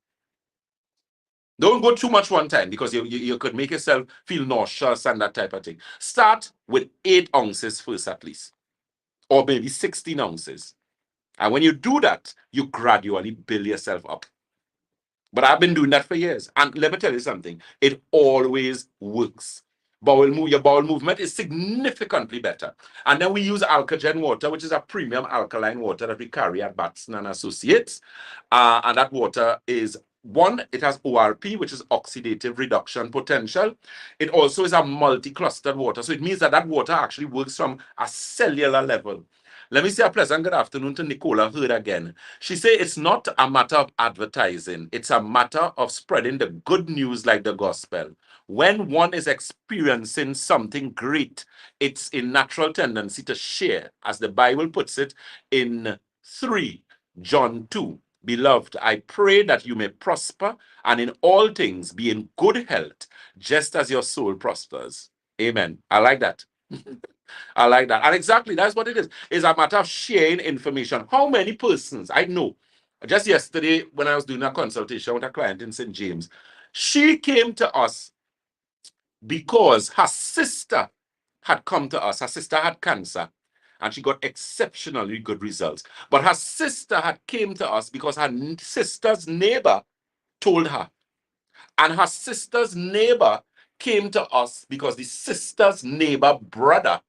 Don't go too much one time because you could make yourself feel nauseous and that type of thing. Start with 8 ounces first at least, or maybe 16 ounces. And when you do that, you gradually build yourself up. But I've been doing that for years. And let me tell you something, it always works. Your bowel movement is significantly better. And then we use Alkagen water, which is a premium alkaline water that we carry at Batson and Associates. And that water is, one, it has ORP, which is oxidative reduction potential. It also is a multi-clustered water. So it means that that water actually works from a cellular level. Let me say a pleasant good afternoon to Nicola Heard again. She said it's not a matter of advertising. It's a matter of spreading the good news like the gospel. When one is experiencing something great, it's a natural tendency to share. As the Bible puts it in 3 John 2. Beloved, I pray that you may prosper and in all things be in good health, just as your soul prospers. Amen. I like that. I like that. And exactly, that's what it is. It's a matter of sharing information. How many persons I know? Just yesterday, when I was doing a consultation with a client in St. James, she came to us because her sister had come to us. Her sister had cancer and she got exceptionally good results. But her sister had came to us because her sister's neighbor told her. And her sister's neighbor came to us because the sister's neighbor brother.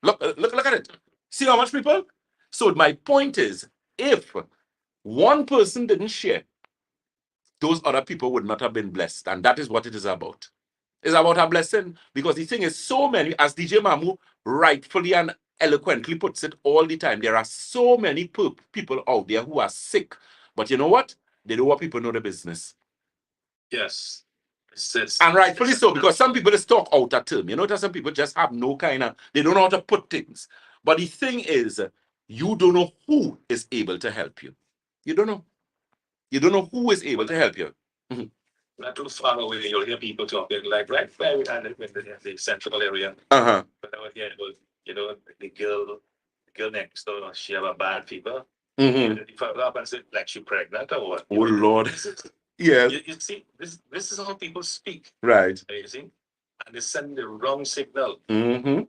Look at it. See how much people? So my point is, if one person didn't share, those other people would not have been blessed. And that is what it is about. It's about a blessing. Because the thing is, so many, as DJ Mamu rightfully and eloquently puts it all the time, there are so many people out there who are sick. But you know what? They don't want people to know the business. Yes. And rightfully so, because some people just talk out of term. You know, some people just have no kind of, they don't know how to put things. But the thing is, you don't know who is able to help you. You don't know. You don't know who is able to help you. Mhm. Not too far away, you'll hear people talking like right where we are in the central area. Uh-huh. But I would hear, the girl next door, she have a bad fever. Mm-hmm. If I up and say like she pregnant or what? Oh, Lord. This is, Yes. you see, this is how people speak. Right. You see, and they send the wrong signal. Mm-hmm.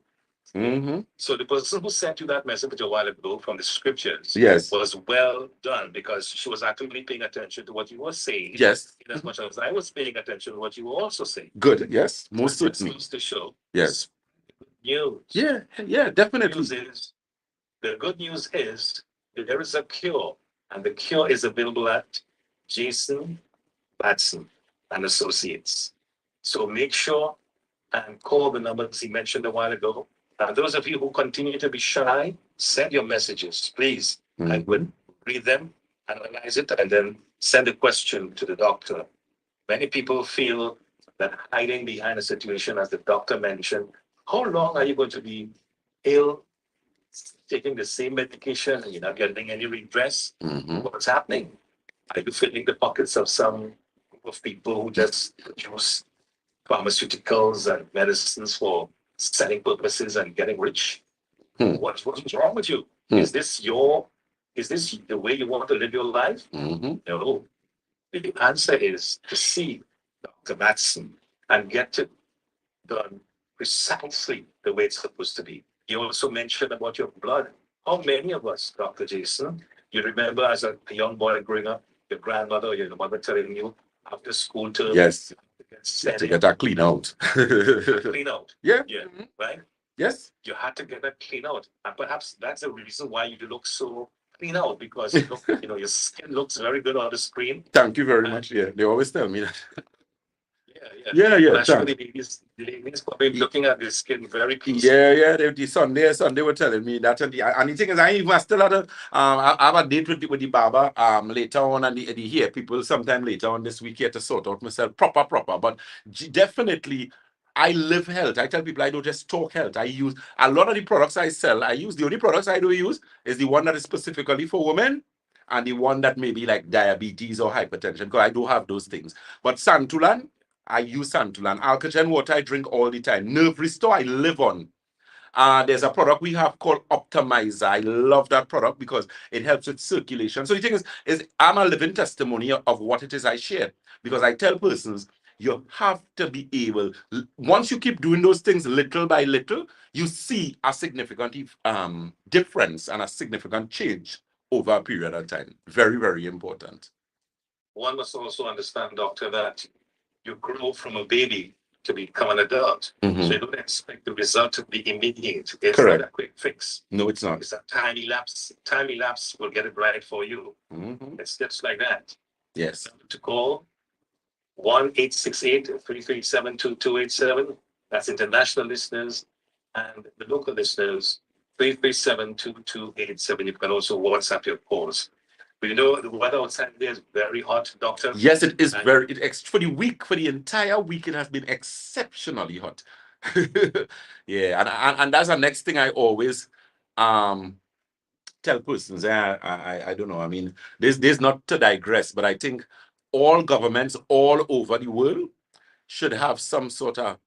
Mm-hmm. So the person who sent you that message a while ago from the scriptures, Yes. was well done, because she was actively paying attention to what you were saying. Yes. In as much as I was paying attention to what you were also saying. Good. Yes. Most That certainly. goes to show. Yes. News. Yeah. Yeah. Definitely. The good news is that there is a cure, and the cure is available at Batson and Associates. So make sure and call the numbers he mentioned a while ago. Those of you who continue to be shy, send your messages, please. I would read them, analyze it, and then send a question to the doctor. Many people feel that hiding behind a situation, as the doctor mentioned, how long are you going to be ill, taking the same medication, and you're not getting any redress? What's happening? Are you filling the pockets of some group of people who just use pharmaceuticals and medicines for selling purposes and getting rich? What's wrong with you? Is this the way you want to live your life? No. The answer is to see Dr. Batson and get it done precisely the way it's supposed to be. You also mentioned about your blood. How many of us, Dr. Jason, you remember as a young boy growing up, your grandmother or your mother telling you after school term, yes, to get that clean out. Clean out. Yeah. Yeah. Right? Yes. You had to get that clean out. And perhaps that's the reason why you look so clean out, because your skin looks very good on the screen. Thank you very much. Yeah, they always tell me that. Yeah. Yeah. I'm sure the ladies probably looking at the skin very closely. Yeah. The Sunday were telling me that, and the thing is, I still had I have a date with the barber later on, and the hair people sometime later on this week here to sort out myself proper. But definitely, I live health. I tell people I don't just talk health. I use a lot of the products I sell. The only products I do use is the one that is specifically for women, and the one that may be like diabetes or hypertension, because I do have those things. But Santulan, I use Santulan. Alkagen water I drink all the time. Nerve Restore I live on. There's a product we have called Optimizer. I love that product because it helps with circulation. So the thing is I'm a living testimony of what it is I share. Because I tell persons, you have to be able, once you keep doing those things little by little, you see a significant difference and a significant change over a period of time. Very, very important. One must also understand, doctor, that you grow from a baby to become an adult. So you don't expect the result to be immediate. It's Correct. not a quick fix. No, it's not. It's a tiny lapse. Tiny lapse will get it right for you. It's just like that. Yes. To call 1-868-337-2287. That's international listeners, and the local listeners, 337-2287. You can also WhatsApp your calls. We know the weather outside there is very hot, doctor. Yes, it is for the entire week, it has been exceptionally hot. Yeah, and that's the next thing I always tell persons. I don't know. I mean, there's not to digress, but I think all governments all over the world should have some sort of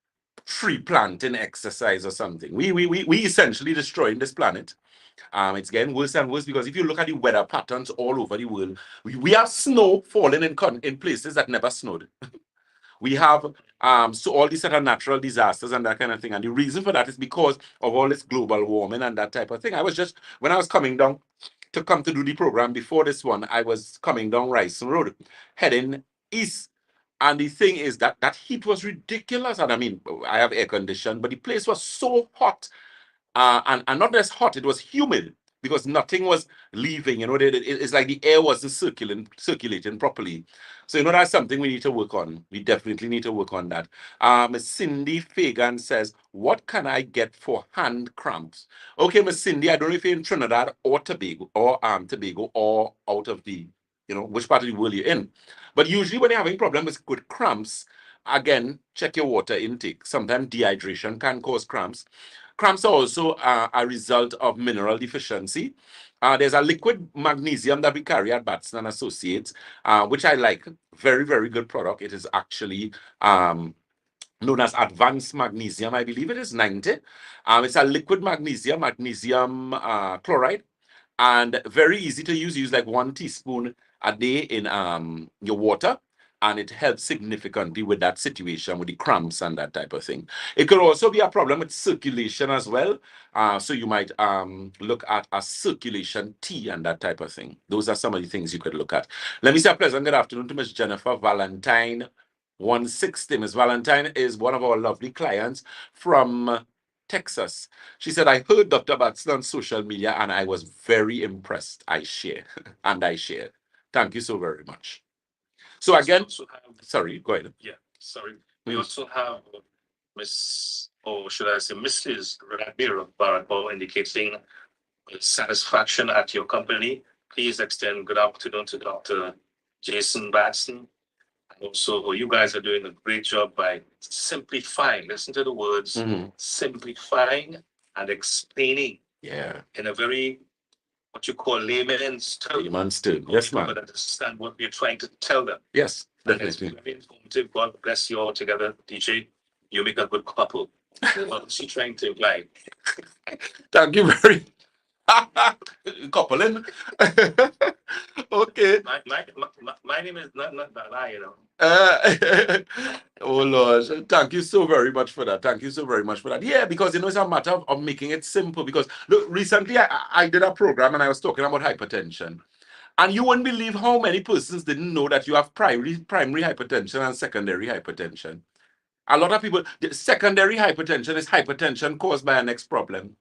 tree planting exercise or something. We essentially destroying this planet. It's getting worse and worse, because if you look at the weather patterns all over the world, we have snow falling in places that never snowed. We have so all these sort of natural disasters and that kind of thing. And the reason for that is because of all this global warming and that type of thing. When I was coming down to come to do the program before this one, I was coming down Ryson Road, heading east. And the thing is that heat was ridiculous. And I mean, I have air conditioning, but the place was so hot. And not just hot, it was humid, because nothing was leaving. It's like the air wasn't circulating properly. So that's something we need to work on. We definitely need to work on that. Miss Cindy Fagan says, what can I get for hand cramps? Okay, Miss Cindy, I don't know if you're in Trinidad or Tobago or out of the, which part of the world you're in. But usually when you're having problems with cramps, again, check your water intake. Sometimes dehydration can cause cramps. Cramps are also a result of mineral deficiency. There's a liquid magnesium that we carry at Batson and Associates, which I like. Very, very good product. It is actually known as advanced magnesium. I believe it is 90. It's a liquid magnesium, chloride, and very easy to use. Use like 1 teaspoon a day in your water, and it helps significantly with that situation with the cramps and that type of thing. It could also be a problem with circulation as well. So you might look at a circulation tea and that type of thing. Those are some of the things you could look at. Let me say a pleasant good afternoon to Miss Jennifer Valentine 160. Miss Valentine is one of our lovely clients from Texas. She said, I heard Dr. Batson on social media and I was very impressed. I share and I shared. Thank you so very much. So again, sorry, go ahead. Yeah, sorry. We also have Miss, or should I say Mrs. Rabir Barako indicating satisfaction at your company. Please extend good afternoon to Dr. Jason Batson. And also, you guys are doing a great job by simplifying, listen to the words, simplifying and explaining in a very, what you call layman's term. Layman's term, yes, ma'am. But understand what we're trying to tell them. Yes, definitely. It's very informative. God bless you all together, DJ. You make a good couple. What's she trying to imply? Thank you very coupling. Okay. My name is not Bala, you know. Oh Lord, thank you so very much for that. Thank you so very much for that. Yeah, because it's a matter of making it simple. Because look, recently I did a program and I was talking about hypertension. And you wouldn't believe how many persons didn't know that you have primary hypertension and secondary hypertension. A lot of people, the secondary hypertension is hypertension caused by a next problem.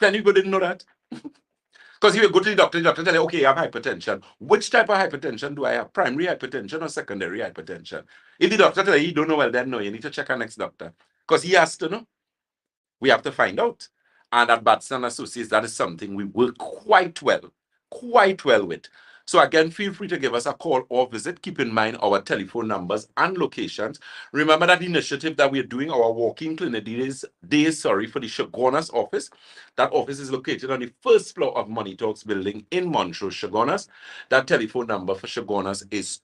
Many people didn't know that. Because you go to the doctor tell you, okay, you have hypertension. Which type of hypertension do I have? Primary hypertension or secondary hypertension? If the doctor tell you, you don't know, well, then no, you need to check our next doctor. Because he has to know. We have to find out. And at Batson Associates, that is something we work quite well with. So again, feel free to give us a call or visit. Keep in mind our telephone numbers and locations. Remember that initiative that we're doing, our walking clinic days for the Shogunas office. That office is located on the first floor of Money Talks building in Montrose, Shogunas. That telephone number for Shogunas is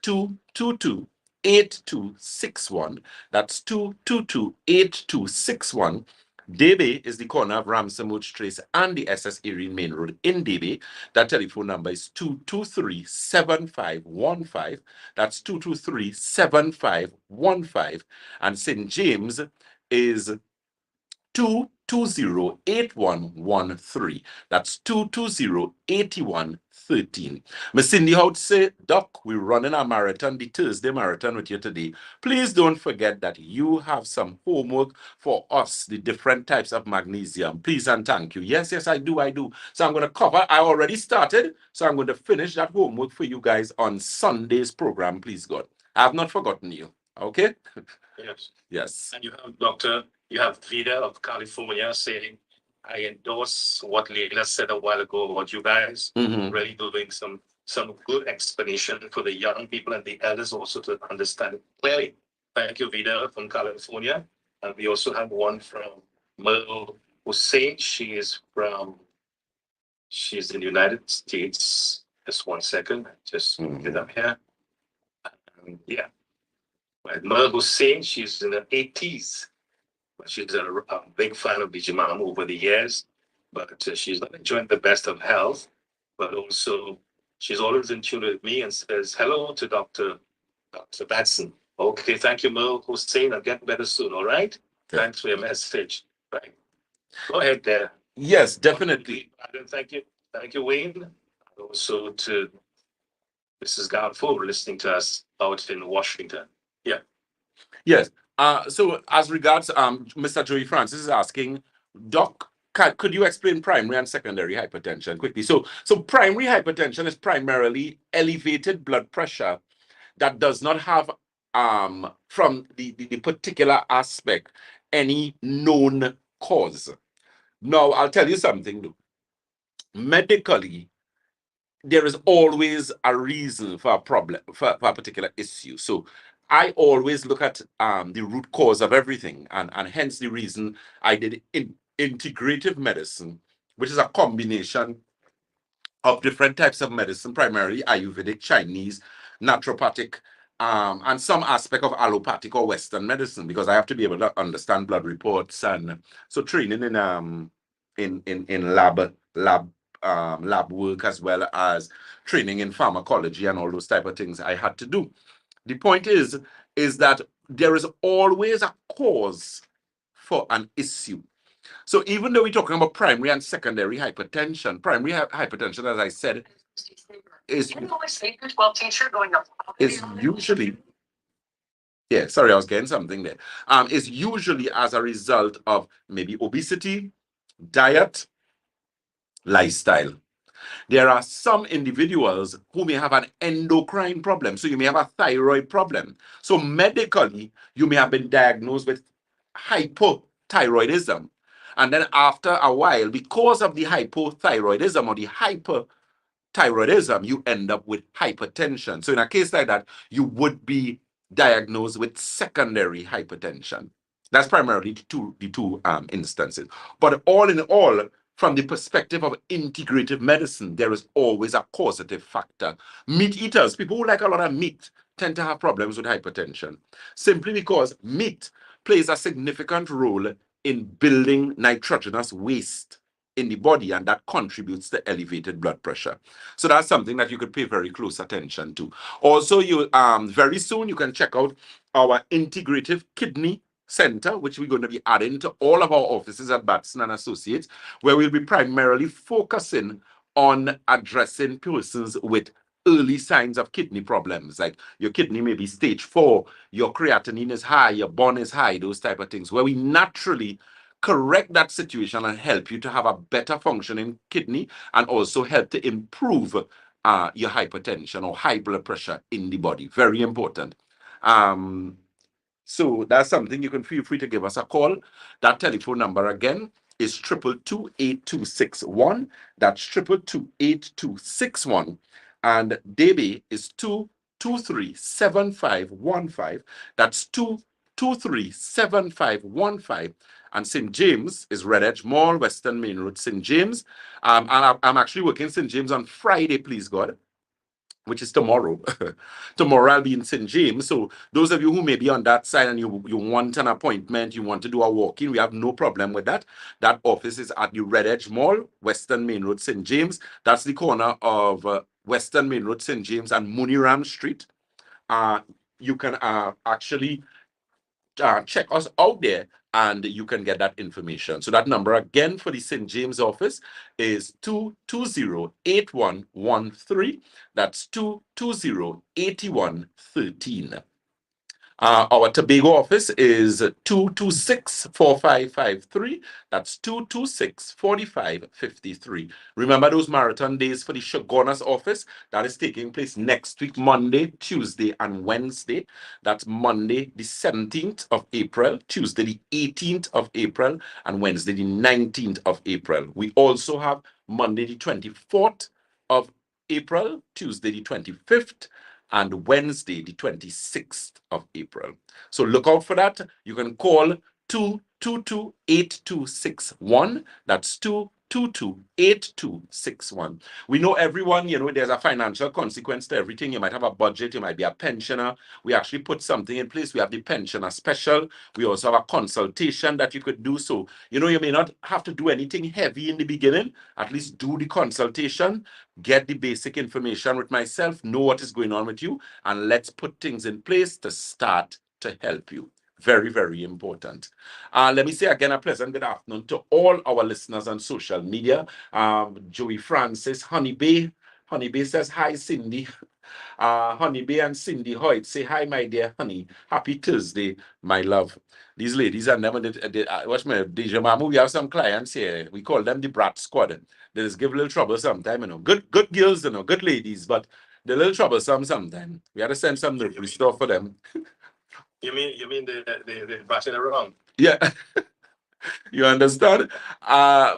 222-8261. That's 222-8261. Debe is the corner of Ramsamud Trace and the SS Erin Main Road in Debe. That telephone number is 223-7515. That's 223-7515. And St. James is 220-8113. That's 220-8113. Miss Cindy Hout say, Doc, we're running a marathon, the Thursday marathon with you today. Please don't forget that you have some homework for us, the different types of magnesium. Please and thank you. Yes, I do. So I'm going to cover, I already started, so I'm going to finish that homework for you guys on Sunday's program, please God. I have not forgotten you. Okay? Yes. And you have Vida of California saying, I endorse what Leila said a while ago about you guys really doing some good explanation for the young people and the elders also to understand it clearly. Thank you, Vida from California. And we also have one from Merle Hussein. She's in the United States. Just 1 second. Just get up here. Yeah. Merle Hussein, she's in her 80s. She's a big fan of DJ Mom over the years, but she's not enjoying the best of health. But also, she's always in tune with me and says, hello to Dr. Batson. Okay, thank you, Merle Hussein. I'll get better soon, all right? Okay. Thanks for your message. Right. Go ahead there. Yes, definitely. Thank you. Thank you, Wayne. Also to Mrs. Garfo listening to us out in Washington. Yeah. Yes. So as regards Mr. Joey Francis is asking, Doc, could you explain primary and secondary hypertension quickly? So primary hypertension is primarily elevated blood pressure that does not have from the particular aspect any known cause. Now I'll tell you something though. Medically, there is always a reason for a problem, for a particular issue. So I always look at the root cause of everything, and hence the reason I did integrative medicine, which is a combination of different types of medicine, primarily Ayurvedic, Chinese, naturopathic, and some aspect of allopathic or Western medicine, because I have to be able to understand blood reports, and so training in lab work, as well as training in pharmacology and all those type of things I had to do. The point is that there is always a cause for an issue. So even though we're talking about primary and secondary hypertension, primary hypertension, as I said, is usually, yeah, sorry, I was getting something there. Is usually as a result of maybe obesity, diet, lifestyle. There are some individuals who may have an endocrine problem. So you may have a thyroid problem. So medically, you may have been diagnosed with hypothyroidism. And then after a while, because of the hypothyroidism or the hyperthyroidism, you end up with hypertension. So in a case like that, you would be diagnosed with secondary hypertension. That's primarily the two instances. But all in all, from the perspective of integrative medicine, there is always a causative factor. Meat eaters, people who like a lot of meat, tend to have problems with hypertension, simply because meat plays a significant role in building nitrogenous waste in the body, and that contributes to elevated blood pressure. So that's something that you could pay very close attention to. Also, you very soon you can check out our integrative kidney center, which we're going to be adding to all of our offices at Batson and Associates, where we'll be primarily focusing on addressing persons with early signs of kidney problems, like your kidney may be stage 4, your creatinine is high, your bone is high, those type of things, where we naturally correct that situation and help you to have a better functioning kidney, and also help to improve your hypertension or high blood pressure in the body. Very important. So that's something you can feel free to give us a call. That telephone number again is 222-8261. That's 222-8261. And DB is 223-7515. That's 223-7515. And St. James is Red Edge Mall, Western Main Road, St. James. And I'm actually working St. James on Friday, please God, which is tomorrow. Tomorrow I'll be in St. James. So those of you who may be on that side and you want an appointment, you want to do a walk-in, we have no problem with that. That office is at the Red Edge Mall, Western Main Road, St. James. That's the corner of Western Main Road, St. James, and Muniram Street. You can actually check us out there, and you can get that information. So that number again for the St. James office is 220-8113. That's 220-8113. Our Tobago office is 226-4553. That's 226-4553. Remember those marathon days for the Shogunas office? That is taking place next week, Monday, Tuesday, and Wednesday. That's Monday, the 17th of April, Tuesday, the 18th of April, and Wednesday, the 19th of April. We also have Monday, the 24th of April, Tuesday, the 25th, and Wednesday, the 26th of April. So look out for that. You can call 222-8261. That's 222-8261. We know everyone, there's a financial consequence to everything. You might have a budget. You might be a pensioner. We actually put something in place. We have the pensioner special. We also have a consultation that you could do. So, you may not have to do anything heavy in the beginning. At least do the consultation, get the basic information with myself, know what is going on with you, and let's put things in place to start to help you. Very, very important. Let me say again a pleasant good afternoon to all our listeners on social media. Joey Francis, Honeybay says, hi, Cindy. Honeybay and Cindy Hoyt say, hi, my dear honey. Happy Thursday, my love. These ladies are never, watch me, DJ Mamu, we have some clients here. We call them the Brat Squad. They just give a little trouble sometimes, Good girls, good ladies, but they're a little troublesome sometimes. We had to send some nursery stuff for them. You mean the batting around? Yeah. You understand?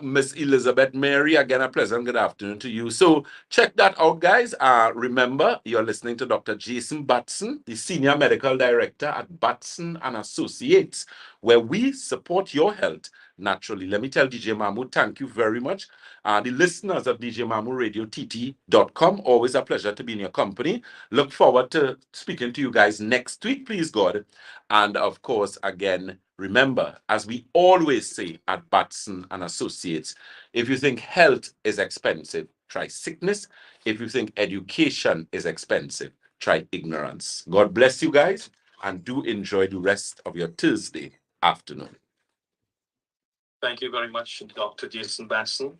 Miss Elizabeth Mary, again, a pleasant good afternoon to you. So check that out, guys. Remember, you're listening to Dr. Jason Batson, the Senior Medical Director at Batson and Associates, where we support your health naturally. Let me tell DJ Mahmood, thank you very much. The listeners of DJ Mahmood Radio TT.com, always a pleasure to be in your company. Look forward to speaking to you guys next week, please God. And of course, again, remember, as we always say at Batson and Associates, if you think health is expensive, try sickness. If you think education is expensive, try ignorance. God bless you guys, and do enjoy the rest of your Thursday afternoon. Thank you very much, Dr. Jason Batson.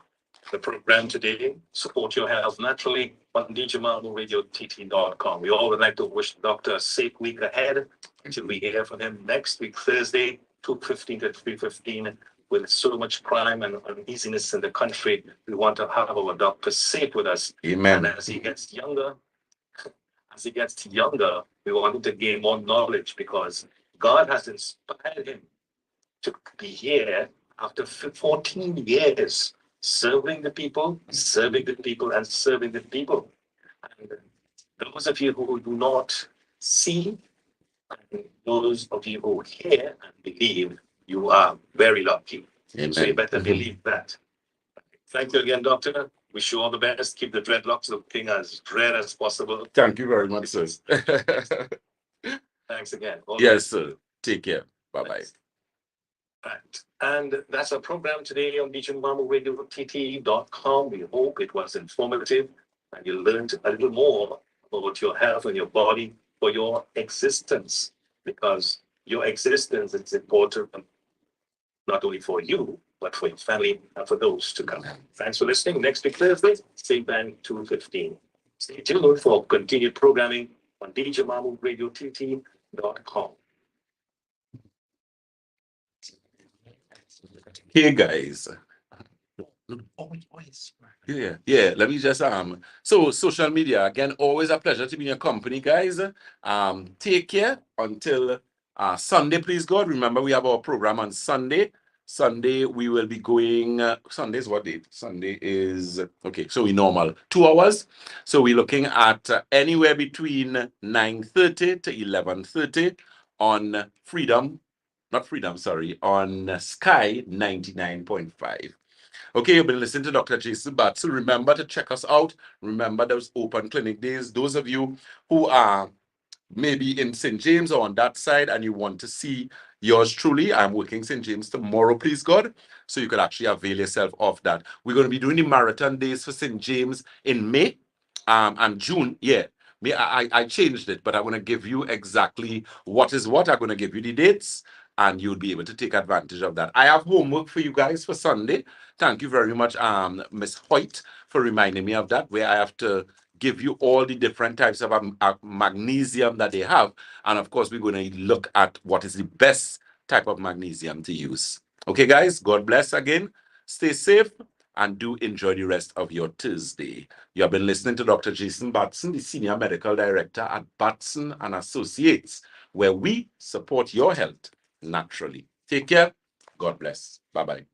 The program today, Support Your Health Naturally, on DJMarvelRadioTT.com. We all would like to wish the doctor a safe week ahead until we hear from him next week, Thursday, 2:15 to 3:15. With so much crime and uneasiness in the country, we want to have our doctor safe with us. Amen. And as he gets younger, we want him to gain more knowledge because God has inspired him to be here after 14 years serving the people, and serving the people. And those of you who do not see, and those of you who hear and believe, you are very lucky. Amen. So you better believe that. Thank you again, doctor. Wish you all the best. Keep the dreadlocks looking as dread as possible. Thank you very much, sir. Thanks again. Yes, sir. Take care. Bye-bye. Thanks. Right. And that's our program today on DJMarvelRadioTT.com. We hope it was informative and you learned a little more about your health and your body for your existence, because your existence is important not only for you, but for your family and for those to come. Thanks for listening. Next week, Thursday, same time, 2:15. Stay tuned for continued programming on DJMarvelRadioTT.com. Hey guys. Yeah. Let me just so social media again, always a pleasure to be in your company, guys. Take care until Sunday, please God. Remember, we have our program on Sunday. Sunday we will be going. Sunday is what date? Sunday is okay. So we normal 2 hours. So we're looking at anywhere between 9:30 to 11:30 on on Sky 99.5. Okay, you've been listening to Dr. Jason Batson. Remember to check us out. Remember those open clinic days. Those of you who are maybe in St. James or on that side and you want to see yours truly, I'm working St. James tomorrow, please God. So you could actually avail yourself of that. We're going to be doing the marathon days for St. James in May and June. Yeah. I changed it, but I'm going to give you exactly what is what. I'm going to give you the dates, and you'll be able to take advantage of that. I have homework for you guys for Sunday. Thank you very much, Miss Hoyt, for reminding me of that, where I have to give you all the different types of magnesium that they have. And of course, we're going to look at what is the best type of magnesium to use. Okay, guys, God bless again. Stay safe and do enjoy the rest of your Thursday. You have been listening to Dr. Jason Batson, the Senior Medical Director at Batson and Associates, where we support your health naturally. Take care. God bless. Bye-bye.